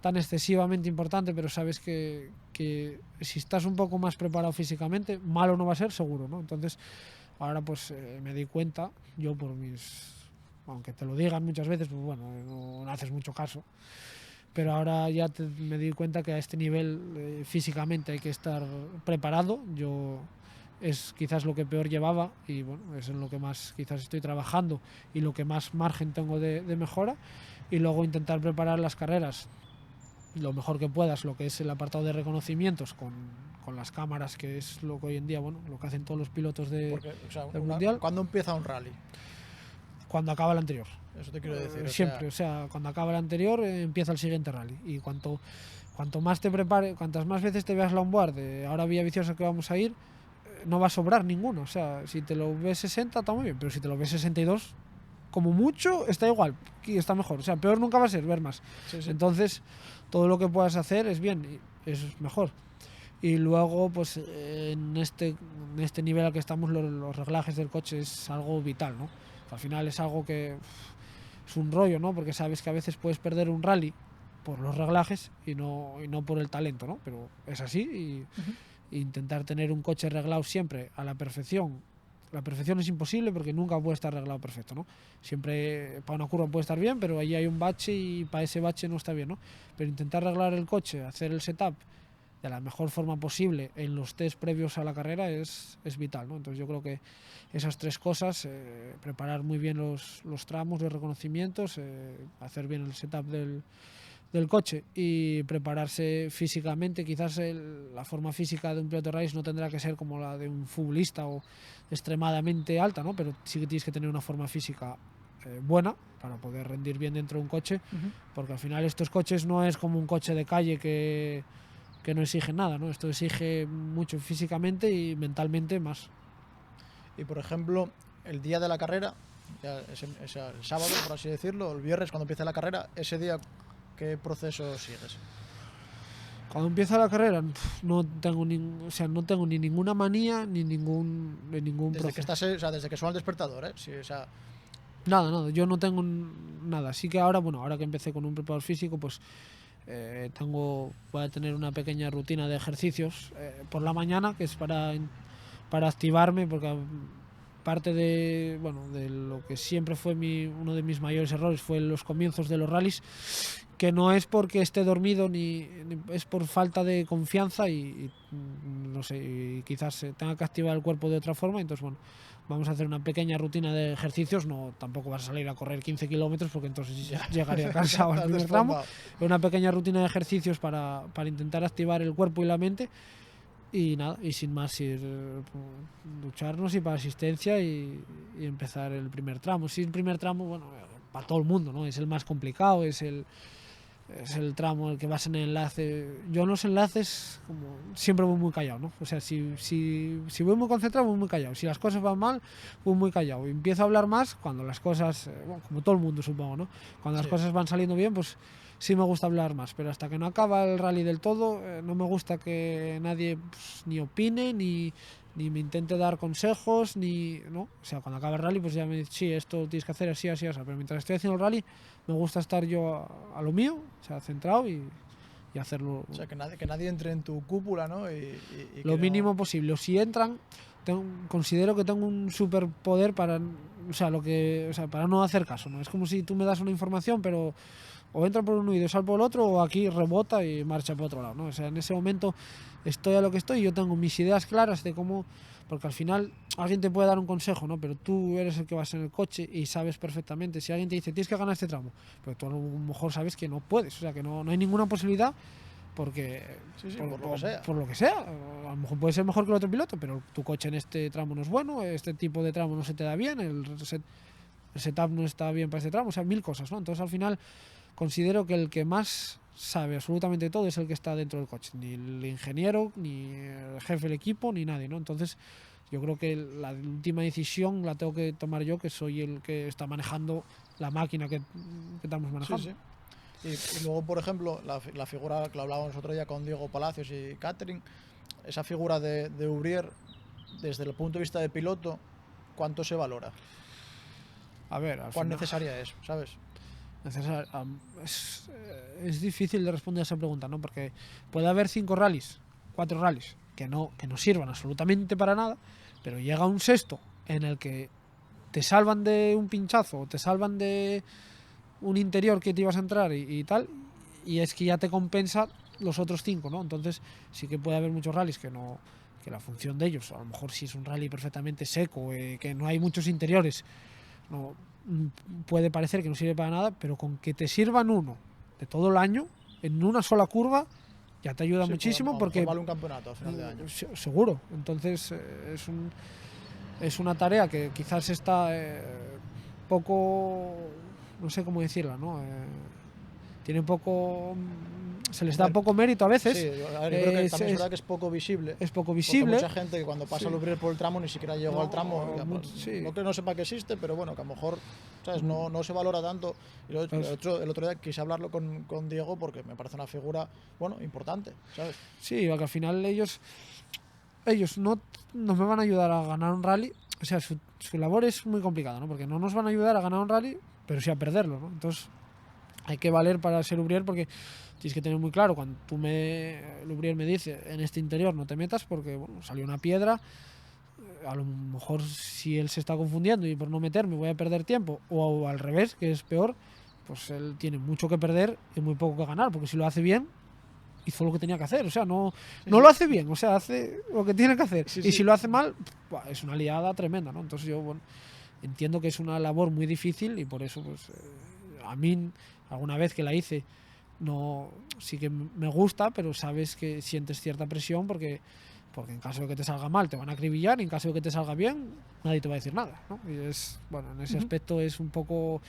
tan excesivamente importante, pero sabes que si estás un poco más preparado físicamente, malo no va a ser, seguro, ¿no? Entonces ahora pues me di cuenta, yo aunque te lo digan muchas veces, pues bueno, no haces mucho caso, pero ahora ya me di cuenta que a este nivel físicamente hay que estar preparado. Yo es quizás lo que peor llevaba, y bueno, es en lo que más quizás estoy trabajando y lo que más margen tengo de mejora, y luego intentar preparar las carreras lo mejor que puedas, lo que es el apartado de reconocimientos con las cámaras, que es lo que hoy en día, bueno, lo que hacen todos los pilotos del Mundial. ¿Cuándo empieza un rally? Cuando acaba el anterior. Eso te quiero decir. Siempre, cuando acaba el anterior empieza el siguiente rally, y cuanto más te prepare, cuantas más veces te veas la onboard de ahora Villa Viciosa que vamos a ir, no va a sobrar ninguno. O sea, si te lo ves 60 está muy bien, pero si te lo ves 62, como mucho está igual, y está mejor. O sea, peor nunca va a ser ver más. Sí. Entonces todo lo que puedas hacer es bien, y es mejor. Y luego pues en este nivel al que estamos, los reglajes del coche es algo vital, ¿no? Al final es algo que es un rollo, ¿no? Porque sabes que a veces puedes perder un rally por los reglajes y no por el talento, ¿no? Pero es así, y intentar tener un coche arreglado siempre a la perfección la perfección es imposible porque nunca puede estar arreglado perfecto, ¿no? Siempre para una curva puede estar bien, pero ahí hay un bache y para ese bache no está bien, ¿no? Pero intentar arreglar el coche, hacer el setup de la mejor forma posible en los test previos a la carrera es vital, ¿no? Entonces yo creo que esas tres cosas, preparar muy bien los tramos, los reconocimientos, hacer bien el setup del coche y prepararse físicamente. Quizás la forma física de un piloto de rallies no tendrá que ser como la de un futbolista o extremadamente alta, ¿no? Pero sí que tienes que tener una forma física buena para poder rendir bien dentro de un coche, porque al final estos coches no es como un coche de calle que no exige nada, ¿no? Esto exige mucho físicamente y mentalmente más. Y por ejemplo, el día de la carrera, ya el sábado, por así decirlo, el viernes cuando empieza la carrera, ese día, ¿qué proceso sigues? Cuando empieza la carrera, no tengo ni ninguna manía ni ningún Desde que estás, o sea, desde que suena el despertador, ¿eh? Sí, o sea, nada, yo no tengo nada. Así que ahora que empecé con un preparador físico, pues voy a tener una pequeña rutina de ejercicios por la mañana, que es para activarme, porque parte de lo que siempre fue uno de mis mayores errores fue en los comienzos de los rallies, que no es porque esté dormido ni es por falta de confianza y no sé, y quizás tenga que activar el cuerpo de otra forma. Entonces bueno, vamos a hacer una pequeña rutina de ejercicios. No, tampoco vas a salir a correr 15 kilómetros porque entonces ya llegaría cansado al primer tramo. Una pequeña rutina de ejercicios para intentar activar el cuerpo y la mente. Y nada, y sin más ir ducharnos y para asistencia y empezar el primer tramo. Sí, el primer tramo, bueno, para todo el mundo, ¿no? Es el más complicado, es el tramo el que vas en el enlace. Yo en los enlaces siempre voy muy callado, ¿no? O sea, si voy muy concentrado, voy muy callado. Si las cosas van mal, voy muy callado. Y empiezo a hablar más cuando las cosas, como todo el mundo supongo, ¿no? Cuando las cosas van saliendo bien, pues sí me gusta hablar más, pero hasta que no acaba el rally del todo, no me gusta que nadie ni opine, ni me intente dar consejos, ¿no? O sea, cuando acaba el rally, pues ya me dice, sí, esto tienes que hacer así, así, así. Pero mientras estoy haciendo el rally, me gusta estar yo a lo mío, o sea, centrado y hacerlo. O sea, que nadie entre en tu cúpula, ¿no? Y lo mínimo posible. O si entran, considero que tengo un superpoder para no hacer caso, ¿no? Es como si tú me das una información, pero o entra por un oído y sale por el otro, o aquí rebota y marcha por otro lado, ¿no? O sea, en ese momento estoy a lo que estoy, yo tengo mis ideas claras de cómo, porque al final alguien te puede dar un consejo, ¿no? Pero tú eres el que vas en el coche y sabes perfectamente. Si alguien te dice, tienes que ganar este tramo, pero tú a lo mejor sabes que no puedes, o sea, que no hay ninguna posibilidad porque por lo que sea. A lo mejor puede ser mejor que el otro piloto, pero tu coche en este tramo no es bueno, este tipo de tramo no se te da bien, el setup no está bien para este tramo, o sea, mil cosas, ¿no? Entonces al final considero que el que más sabe absolutamente todo es el que está dentro del coche, ni el ingeniero, ni el jefe del equipo, ni nadie, ¿no? Entonces yo creo que la última decisión la tengo que tomar yo, que soy el que está manejando la máquina que estamos manejando. Sí. Y luego, por ejemplo, la figura que lo hablábamos otro día con Diego Palacios y Catherine, esa figura de Ubrier, desde el punto de vista de piloto, ¿cuánto se valora? A ver, ¿cuán necesaria es, sabes? Es difícil de responder a esa pregunta, ¿no? Porque puede haber 4 rallies que no sirvan absolutamente para nada, pero llega un sexto en el que te salvan de un pinchazo o te salvan de un interior que te ibas a entrar y tal, y es que ya te compensa los otros 5, ¿no? Entonces sí que puede haber muchos rallies que la función de ellos, a lo mejor si es un rally perfectamente seco, que no hay muchos interiores, no puede parecer que no sirve para nada, pero con que te sirvan uno de todo el año en una sola curva ya te ayuda muchísimo, porque vale un campeonato a final de año. Seguro. Entonces es una tarea que quizás está poco, no sé cómo decirla, ¿no? Tiene poco, se les da poco mérito a veces. Sí, yo creo que también es verdad que es poco visible. Es poco visible. Mucha gente que cuando pasa a Ubrier por el tramo ni siquiera llegó al tramo. No que no sepa que existe, pero bueno, que a lo mejor, ¿sabes? No se valora tanto. Y el otro día quise hablarlo con Diego porque me parece una figura, bueno, importante, ¿sabes? Sí, porque al final ellos no nos van a ayudar a ganar un rally. O sea, su labor es muy complicada, ¿no? Porque no nos van a ayudar a ganar un rally, pero sí a perderlo, ¿no? Entonces hay que valer para ser Ubrier, porque tienes que tener muy claro cuando el Ubrier me dice en este interior no te metas porque bueno, salió una piedra, a lo mejor si él se está confundiendo y por no meterme voy a perder tiempo, o al revés, que es peor, pues él tiene mucho que perder y muy poco que ganar, porque si lo hace bien, hizo lo que tenía que hacer, o sea, no lo hace bien, o sea, hace lo que tiene que hacer, y si lo hace mal, buah, es una liada tremenda, ¿no? Entonces yo, bueno, entiendo que es una labor muy difícil y por eso, pues, a mí, alguna vez que la hice, no, sí que me gusta, pero sabes que sientes cierta presión porque en caso de que te salga mal te van a acribillar y en caso de que te salga bien nadie te va a decir nada, ¿no? Y es, bueno, en ese aspecto es un poco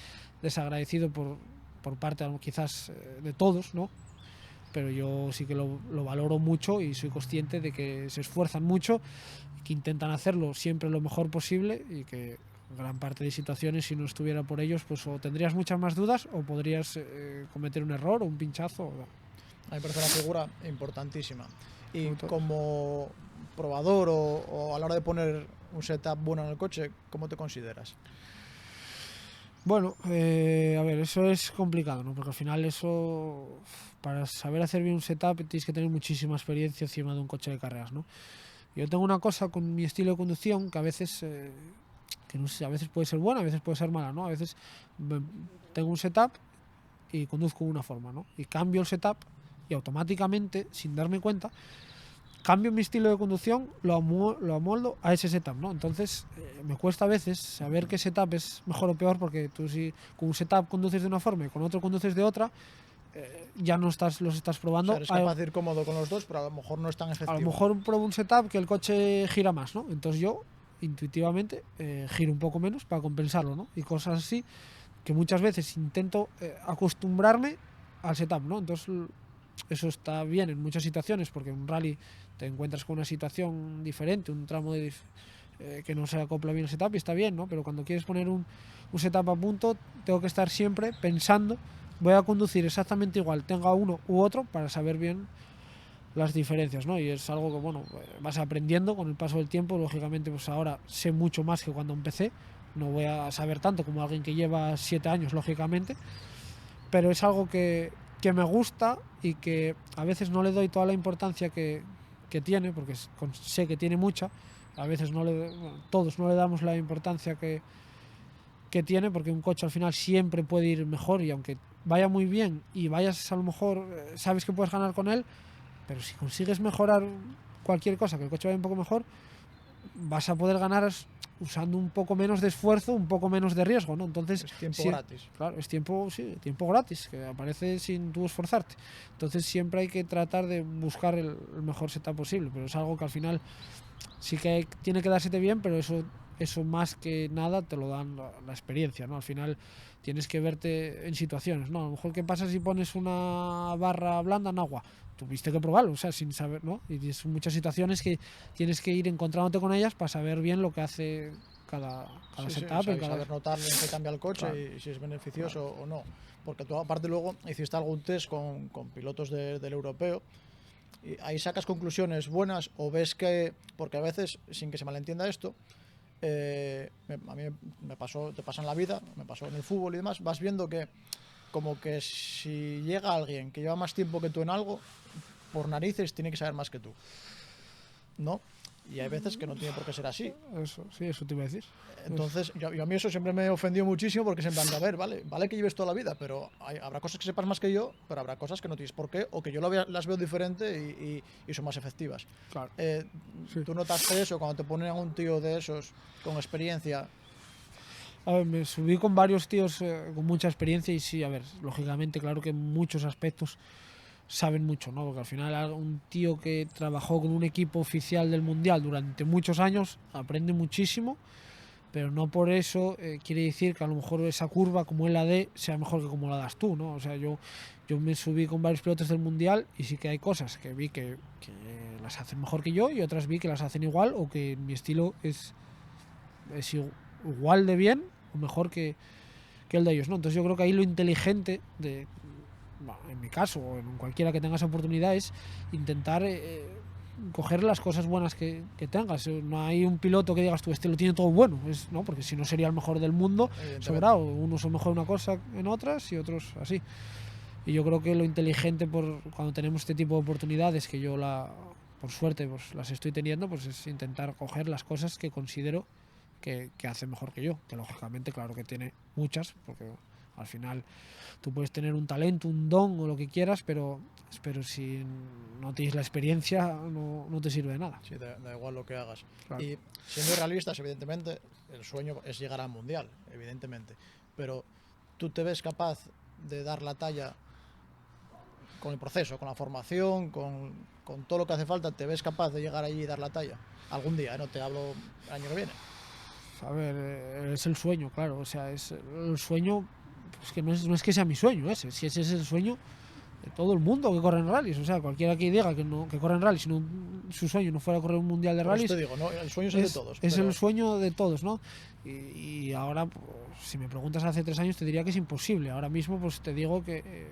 desagradecido por parte quizás de todos, ¿no? Pero yo sí que lo valoro mucho y soy consciente de que se esfuerzan mucho, que intentan hacerlo siempre lo mejor posible y que gran parte de situaciones, si no estuviera por ellos, pues o tendrías muchas más dudas o podrías cometer un error o un pinchazo. A mí me parece una figura importantísima. Y como probador o a la hora de poner un setup bueno en el coche, ¿cómo te consideras? Bueno, a ver, eso es complicado, ¿no? Porque al final eso, para saber hacer bien un setup tienes que tener muchísima experiencia encima de un coche de carreras, ¿no? Yo tengo una cosa con mi estilo de conducción que a veces, que no sé, a veces puede ser buena, a veces puede ser mala, ¿no? A veces tengo un setup y conduzco de una forma, ¿no? Y cambio el setup y automáticamente, sin darme cuenta, cambio mi estilo de conducción, lo amoldo a ese setup, ¿no? Entonces me cuesta a veces saber qué setup es mejor o peor, porque tú si con un setup conduces de una forma y con otro conduces de otra, ya no los estás probando. O sea, eres capaz de ir cómodo con los dos, pero a lo mejor no es tan efectivo. A lo mejor pruebo un setup que el coche gira más, ¿no? Entonces yo intuitivamente giro un poco menos para compensarlo, ¿no? Y cosas así que muchas veces intento acostumbrarme al setup, ¿no? Entonces eso está bien en muchas situaciones, porque en un rally te encuentras con una situación diferente, un tramo que no se acopla bien el setup y está bien, ¿no? Pero cuando quieres poner un setup a punto, tengo que estar siempre pensando, voy a conducir exactamente igual, tenga uno u otro, para saber bien las diferencias, ¿no? Y es algo que, bueno, vas aprendiendo con el paso del tiempo. Lógicamente, pues ahora sé mucho más que cuando empecé, no voy a saber tanto como alguien que lleva 7 años, lógicamente, pero es algo que me gusta y que a veces no le doy toda la importancia que tiene, porque sé que tiene mucha. A veces todos no le damos la importancia que tiene, porque un coche al final siempre puede ir mejor, y aunque vaya muy bien y vayas, a lo mejor sabes que puedes ganar con él, pero si consigues mejorar cualquier cosa, que el coche vaya un poco mejor, vas a poder ganar usando un poco menos de esfuerzo, un poco menos de riesgo, ¿no? Entonces es tiempo gratis. Claro, es tiempo gratis, que aparece sin tú esforzarte. Entonces siempre hay que tratar de buscar el mejor setup posible, pero es algo que al final sí que tiene que dársete bien, pero eso más que nada te lo dan la experiencia, ¿no? Al final tienes que verte en situaciones, ¿no? A lo mejor, ¿qué pasa si pones una barra blanda en agua? Tuviste que probarlo, o sea, sin saber, ¿no? Y son muchas situaciones que tienes que ir encontrándote con ellas para saber bien lo que hace cada setup. Sí, o sea, saber notarle en qué cambia el coche, claro, y si es beneficioso, claro, o no. Porque tú, aparte, luego hiciste algún test con pilotos del europeo, y ahí sacas conclusiones buenas, o ves que, porque a veces, sin que se malentienda esto, a mí me pasó, te pasa en la vida, me pasó en el fútbol y demás, vas viendo que como que si llega alguien que lleva más tiempo que tú en algo, por narices tiene que saber más que tú, ¿no? Y hay veces que no tiene por qué ser así. Eso te iba a decir. Entonces, yo a mí eso siempre me ofendió muchísimo, porque siempre ando a ver, vale que lleves toda la vida, pero habrá cosas que sepas más que yo, pero habrá cosas que no tienes por qué, o que yo las veo diferente y son más efectivas. Claro. ¿Tú notaste eso cuando te ponen a un tío de esos con experiencia? A ver, me subí con varios tíos con mucha experiencia y sí, a ver, lógicamente, claro que en muchos aspectos saben mucho, ¿no? Porque al final un tío que trabajó con un equipo oficial del Mundial durante muchos años aprende muchísimo, pero no por eso quiere decir que a lo mejor esa curva, como él la dé, sea mejor que como la das tú, ¿no? O sea, yo me subí con varios pilotos del Mundial y sí que hay cosas que vi que las hacen mejor que yo, y otras vi que las hacen igual, o que mi estilo es igual de bien o mejor que el de ellos, ¿no? Entonces yo creo que ahí lo inteligente en mi caso, o en cualquiera que tenga esa oportunidad, es intentar coger las cosas buenas que tengas. No hay un piloto que digas tú, este lo tiene todo bueno, ¿no? Porque si no sería el mejor del mundo, sobrado. Unos son mejor en una cosa en otras y otros así. Y yo creo que lo inteligente, cuando tenemos este tipo de oportunidades, que yo por suerte pues las estoy teniendo, pues es intentar coger las cosas que considero que hace mejor que yo, que lógicamente claro que tiene muchas, porque al final tú puedes tener un talento, un don o lo que quieras, pero si no tienes la experiencia no te sirve de nada. Sí, da igual lo que hagas. Claro. Y siendo realistas, evidentemente, el sueño es llegar al Mundial, evidentemente. Pero tú te ves capaz de dar la talla con el proceso, con la formación, con todo lo que hace falta, ¿te ves capaz de llegar allí y dar la talla? Algún día, no te hablo el año que viene. A ver, es el sueño, claro, o sea, es el sueño, pues que no es que sea mi sueño ese, si ese es el sueño de todo el mundo que corre en rallies, o sea, cualquiera que diga que corre en rallies, si su sueño no fuera correr un mundial de Por eso rallies, te digo, ¿no? El sueño es el de todos. es pero el sueño de todos, ¿no? Y ahora, pues, si me preguntas hace 3 años, te diría que es imposible. Ahora mismo, pues te digo que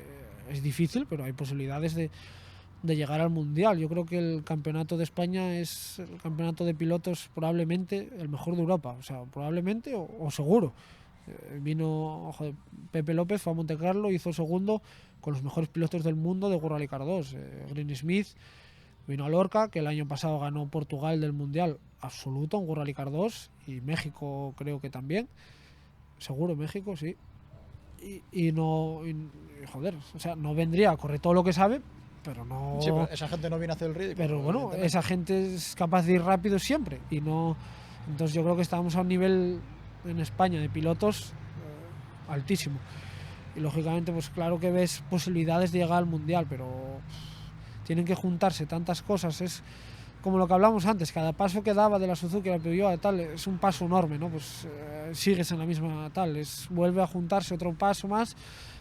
es difícil, pero hay posibilidades de llegar al mundial. Yo creo que el campeonato de España es el campeonato de pilotos probablemente el mejor de Europa, o sea, probablemente o seguro. Vino Pepe López, fue a Monte Carlo, hizo segundo con los mejores pilotos del mundo de World Rally Car 2. Green Smith vino a Lorca, que el año pasado ganó Portugal del mundial absoluto en World Rally Car 2, y México creo que también, seguro México, sí. Y joder, o sea, no vendría a correr todo lo que sabe, pero no. Sí, pero esa gente no viene a hacer el ridículo. Pero bueno, esa gente es capaz de ir rápido siempre y no. Entonces yo creo que estamos a un nivel en España de pilotos altísimo. Y lógicamente, pues claro que ves posibilidades de llegar al mundial, pero tienen que juntarse tantas cosas. Es como lo que hablamos antes, cada paso que daba de la Suzuki a la Peugeot tal, es un paso enorme, ¿no? Pues sigues en la misma tal, vuelve a juntarse otro paso más,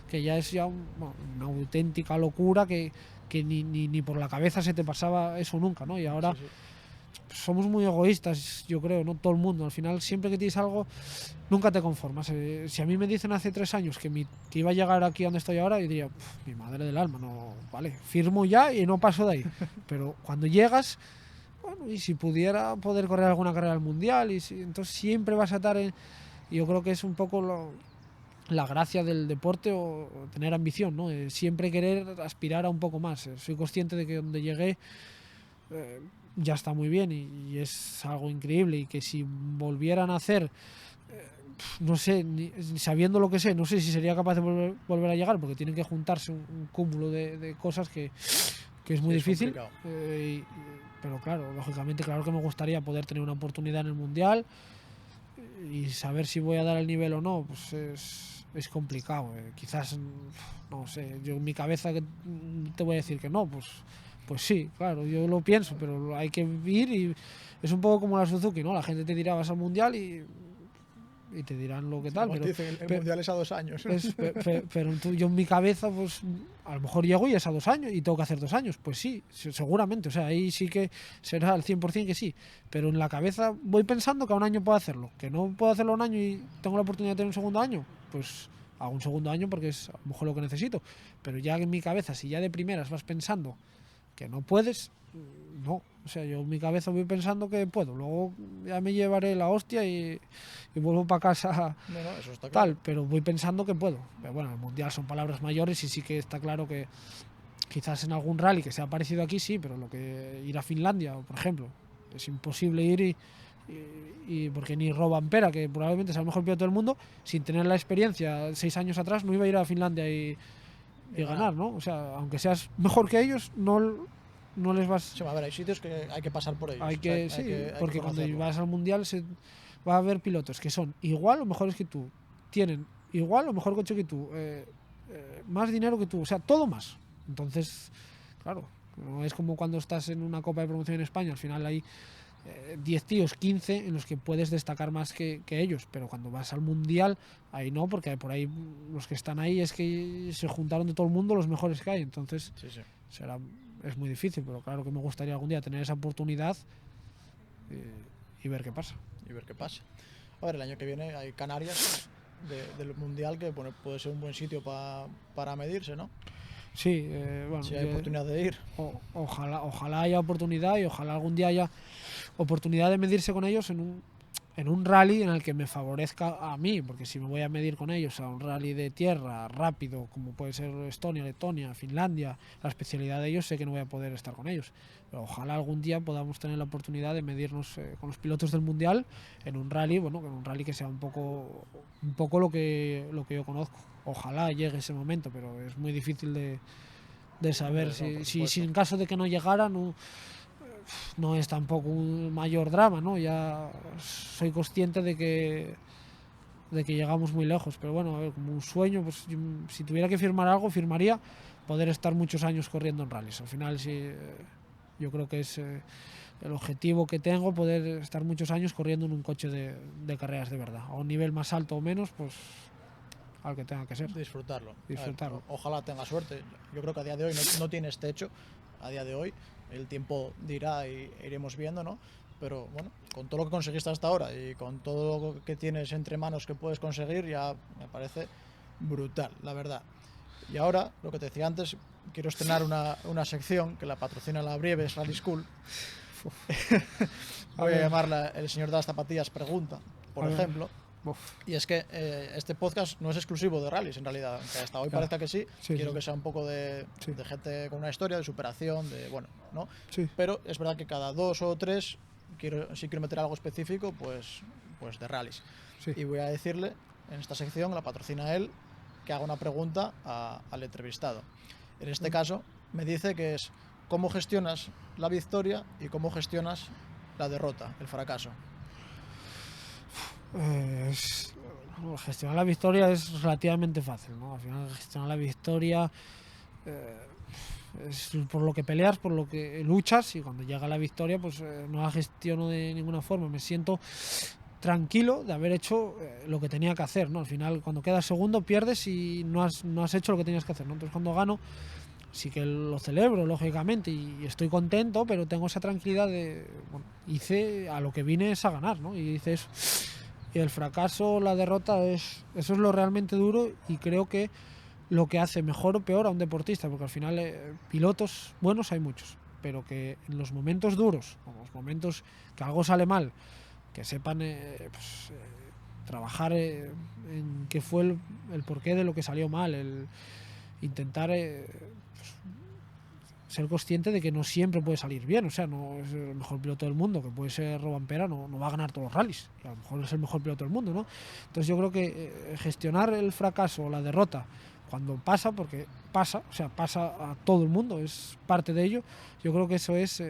que ya es ya una auténtica locura que ni por la cabeza se te pasaba eso nunca, ¿no? Y ahora Sí. somos muy egoístas, yo creo, ¿no? Todo el mundo. Al final, siempre que tienes algo, nunca te conformas. Si a mí me dicen hace 3 años que iba a llegar aquí donde estoy ahra, yo diría, mi madre del alma, no, vale, firmo ya y no paso de ahí. Pero cuando llegas, bueno, y si pudiera poder correr alguna carrera al mundial, entonces siempre vas a estar en. Y yo creo que es un poco la gracia del deporte o tener ambición, ¿no? Siempre querer aspirar a un poco más. Soy consciente de que donde llegué ya está muy bien y es algo increíble, y que si volvieran a hacer, no sé, sabiendo lo que sé, no sé si sería capaz de volver a llegar, porque tienen que juntarse un cúmulo de cosas que es muy difícil. Pero claro, lógicamente, claro que me gustaría poder tener una oportunidad en el mundial, y saber si voy a dar el nivel o no, pues es complicado. Quizás, no sé, yo en mi cabeza que te voy a decir que no, pues sí, claro, yo lo pienso, pero hay que ir, y es un poco como la Suzuki, ¿no? La gente te dirá vas al mundial y te dirán lo que tal, pero dicen, el mundial es a 2 años. pero yo en mi cabeza, pues a lo mejor llego y es a 2 años y tengo que hacer 2 años, pues sí, seguramente, o sea, ahí sí que será al 100% que sí, pero en la cabeza voy pensando que a un año puedo hacerlo, que no puedo hacerlo a un año y tengo la oportunidad de tener un segundo año, pues hago un segundo año porque es a lo mejor lo que necesito, pero ya en mi cabeza, si ya de primeras vas pensando que no puedes, no, o sea, yo en mi cabeza voy pensando que puedo, luego ya me llevaré la hostia y vuelvo para casa Eso está claro. tal, pero voy pensando que puedo. Pero bueno, el mundial son palabras mayores, y sí que está claro que quizás en algún rally que sea parecido aquí, sí, pero lo que ir a Finlandia, por ejemplo, es imposible ir y porque ni Roban Pera, que probablemente sea el mejor piloto del mundo, sin tener la experiencia 6 años atrás, no iba a ir a Finlandia y ganar, ¿no? O sea, aunque seas mejor que ellos, no les vas. Sí, a ver, hay sitios que hay que pasar por ellos. Porque cuando vas al mundial va a haber pilotos que son igual o mejores que tú, tienen igual o mejor coche que tú, más dinero que tú, o sea, todo más. Entonces, claro, no es como cuando estás en una Copa de Promoción en España, al final hay 10 tíos, 15 en los que puedes destacar más que ellos, pero cuando vas al mundial, ahí no, porque por ahí los que están ahí es que se juntaron de todo el mundo los mejores que hay, entonces Sí. es muy difícil, pero claro que me gustaría algún día tener esa oportunidad y ver qué pasa. A ver, el año que viene hay Canarias del Mundial, que puede ser un buen sitio para medirse, ¿no? Sí, bueno, si hay oportunidad de ir. Ojalá haya oportunidad, y ojalá algún día haya oportunidad de medirse con ellos en en un rally en el que me favorezca a mí, porque si me voy a medir con ellos a un rally de tierra rápido, como puede ser Estonia, Letonia, Finlandia, la especialidad de ellos, sé que no voy a poder estar con ellos. Pero ojalá algún día podamos tener la oportunidad de medirnos con los pilotos del mundial en un rally, bueno, en un rally que sea un poco lo que yo conozco. Ojalá llegue ese momento, pero es muy difícil de saber. No, si en caso de que no llegara, no es tampoco un mayor drama, ¿no? Ya soy consciente de que llegamos muy lejos, pero bueno, a ver, como un sueño, pues si tuviera que firmar algo, firmaría poder estar muchos años corriendo en rallies. Al final sí, yo creo que es el objetivo que tengo, poder estar muchos años corriendo en un coche de carreras de verdad, a un nivel más alto o menos, pues al que tenga que ser. Disfrutarlo. Disfrutarlo. A ver, ojalá tenga suerte. Yo creo que a día de hoy no tienes techo, a día de hoy. El tiempo dirá y iremos viendo, ¿no? Pero bueno, con todo lo que conseguiste hasta ahora y con todo lo que tienes entre manos que puedes conseguir, ya me parece brutal, la verdad. Y ahora, lo que te decía antes, quiero estrenar una sección que la patrocina la Brieves Rally School. Voy a llamarla El señor de las zapatillas pregunta, por ejemplo. Y es que este podcast no es exclusivo de rallies, en realidad, aunque hasta hoy parezca que sí. Quiero que sea un poco de gente con una historia, de superación, de bueno, ¿no? Sí. Pero es verdad que cada 2 o 3 si quiero meter algo específico, pues de rallies. Sí. Y voy a decirle, en esta sección, la patrocina él, que haga una pregunta al entrevistado. En este caso, me dice que es cómo gestionas la victoria y cómo gestionas la derrota, el fracaso. Gestionar la victoria es relativamente fácil, ¿no? Al final gestionar la victoria es por lo que peleas, por lo que luchas, y cuando llega la victoria pues no la gestiono de ninguna forma, me siento tranquilo de haber hecho lo que tenía que hacer, ¿no? Al final cuando quedas segundo pierdes y no has hecho lo que tenías que hacer, ¿no? Entonces cuando gano sí que lo celebro, lógicamente, y estoy contento, pero tengo esa tranquilidad de, bueno, hice a lo que vine es a ganar, ¿no? Y hice eso. Y el fracaso, la derrota, eso es lo realmente duro, y creo que lo que hace mejor o peor a un deportista, porque al final pilotos buenos hay muchos, pero que en los momentos duros, en los momentos que algo sale mal, que sepan trabajar en qué fue el porqué de lo que salió mal, el intentar ser consciente de que no siempre puede salir bien, o sea, no es el mejor piloto del mundo, que puede ser Rovanpera, no va a ganar todos los rallies, a lo mejor es el mejor piloto del mundo, ¿no? Entonces yo creo que gestionar el fracaso o la derrota cuando pasa, porque pasa a todo el mundo, es parte de ello, yo creo que eso es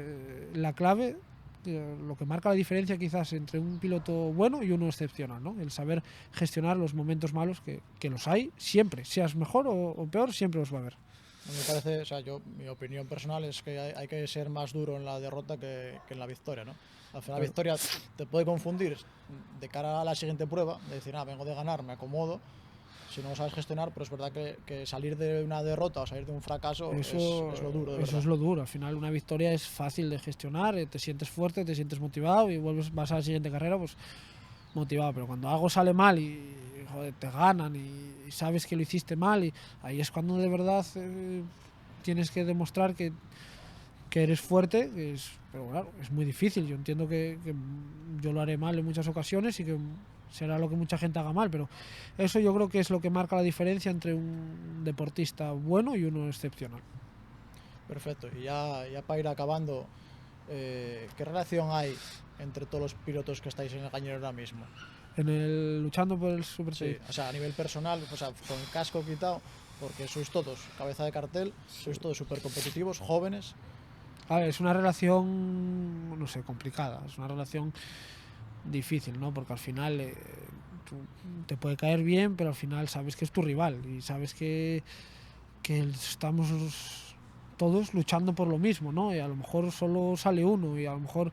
la clave, lo que marca la diferencia quizás entre un piloto bueno y uno excepcional, ¿no? El saber gestionar los momentos malos, que los hay siempre, seas mejor o peor, siempre los va a haber. Me parece, o sea, mi opinión personal es que hay que ser más duro en la derrota que en la victoria, ¿no? Al final la victoria te puede confundir de cara a la siguiente prueba, de decir, vengo de ganar, me acomodo, si no lo sabes gestionar, pero es verdad que salir de una derrota o salir de un fracaso es lo duro. Eso es lo duro, al final una victoria es fácil de gestionar, te sientes fuerte, te sientes motivado y vas a la siguiente carrera pues motivado, pero cuando algo sale mal y joder, te ganan y sabes que lo hiciste mal, y ahí es cuando de verdad tienes que demostrar que eres fuerte, pero claro, es muy difícil. Yo entiendo que yo lo haré mal en muchas ocasiones y que será lo que mucha gente haga mal, pero eso yo creo que es lo que marca la diferencia entre un deportista bueno y uno excepcional. Perfecto, y ya para ir acabando, ¿qué relación hay entre todos los pilotos que estáis en el Cañero ahora mismo? Luchando por el Super Sí, o sea, a nivel personal, o sea, con el casco quitado, porque sois todos cabeza de cartel, sois todos súper competitivos, jóvenes. A ver, es una relación, no sé, complicada, es una relación difícil, ¿no? Porque al final te puede caer bien, pero al final sabes que es tu rival y sabes que estamos todos luchando por lo mismo, ¿no? Y a lo mejor solo sale uno y a lo mejor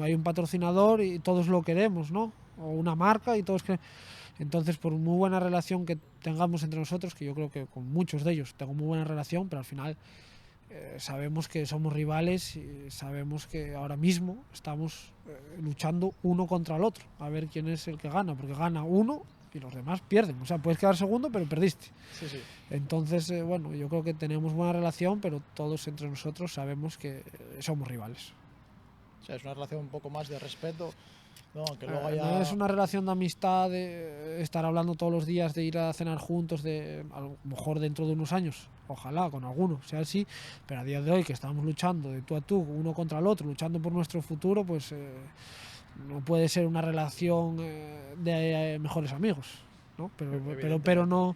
hay un patrocinador y todos lo queremos, ¿no? O una marca y todos que... Entonces, por muy buena relación que tengamos entre nosotros, que yo creo que con muchos de ellos tengo muy buena relación, pero al final sabemos que somos rivales y sabemos que ahora mismo estamos luchando uno contra el otro, a ver quién es el que gana, porque gana uno y los demás pierden. O sea, puedes quedar segundo, pero perdiste. Sí. Entonces, bueno, yo creo que tenemos buena relación, pero todos entre nosotros sabemos que somos rivales. O sea, es una relación un poco más de respeto, ¿no? Que luego haya... No es una relación de amistad, de estar hablando todos los días, de ir a cenar juntos, de a lo mejor dentro de unos años, ojalá con alguno sea así, pero a día de hoy que estamos luchando de tú a tú, uno contra el otro, luchando por nuestro futuro, pues no puede ser una relación de mejores amigos, ¿no? Pero no,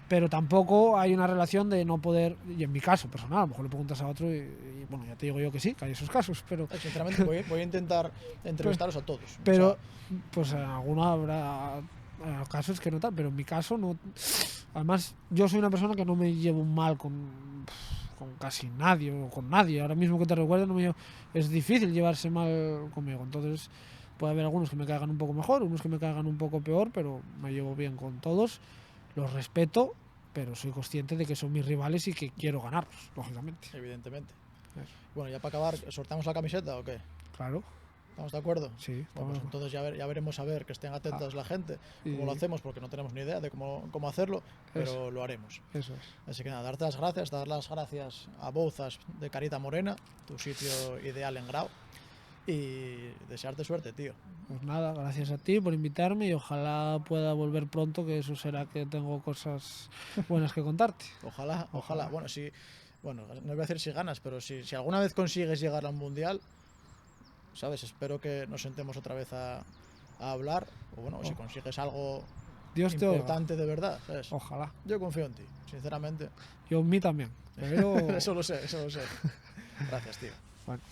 pero tampoco hay una relación de no poder, y en mi caso personal, a lo mejor le preguntas a otro y bueno, ya te digo yo que sí, que hay esos casos, pero Sinceramente voy a intentar entrevistaros a todos. pero O sea, pues en alguno habrá casos que no tal, pero en mi caso no. Además, yo soy una persona que no me llevo mal con casi nadie o con nadie. Ahora mismo que te recuerdo, es difícil llevarse mal conmigo. Entonces, puede haber algunos que me caigan un poco mejor, unos que me caigan un poco peor, pero me llevo bien con todos. Los respeto, pero soy consciente de que son mis rivales y que quiero ganarlos, lógicamente. evidentemente. Eso. Bueno, ya para acabar, ¿sortamos la camiseta o qué? Claro, ¿Estamos de acuerdo? sí. Bueno, pues estamos- entonces ya veremos a ver, que estén atentos la gente, y- cómo lo hacemos, porque no tenemos ni idea de cómo hacerlo, pero lo haremos. Eso es. Así que nada, dar las gracias a Bouzas de Carita Morena, tu sitio ideal en Grau, y desearte suerte, tío. Pues nada, gracias a ti por invitarme y ojalá pueda volver pronto, que eso será que tengo cosas buenas que contarte. Ojalá. Bueno, no voy a decir si ganas, pero si alguna vez consigues llegar a un mundial, ¿sabes? Espero que nos sentemos otra vez a hablar, o bueno, si consigues algo Dios te oiga. importante de verdad, ¿sabes? Ojalá. Yo confío en ti, sinceramente. Yo en mí también. Pero Eso lo sé. Gracias, tío. bueno.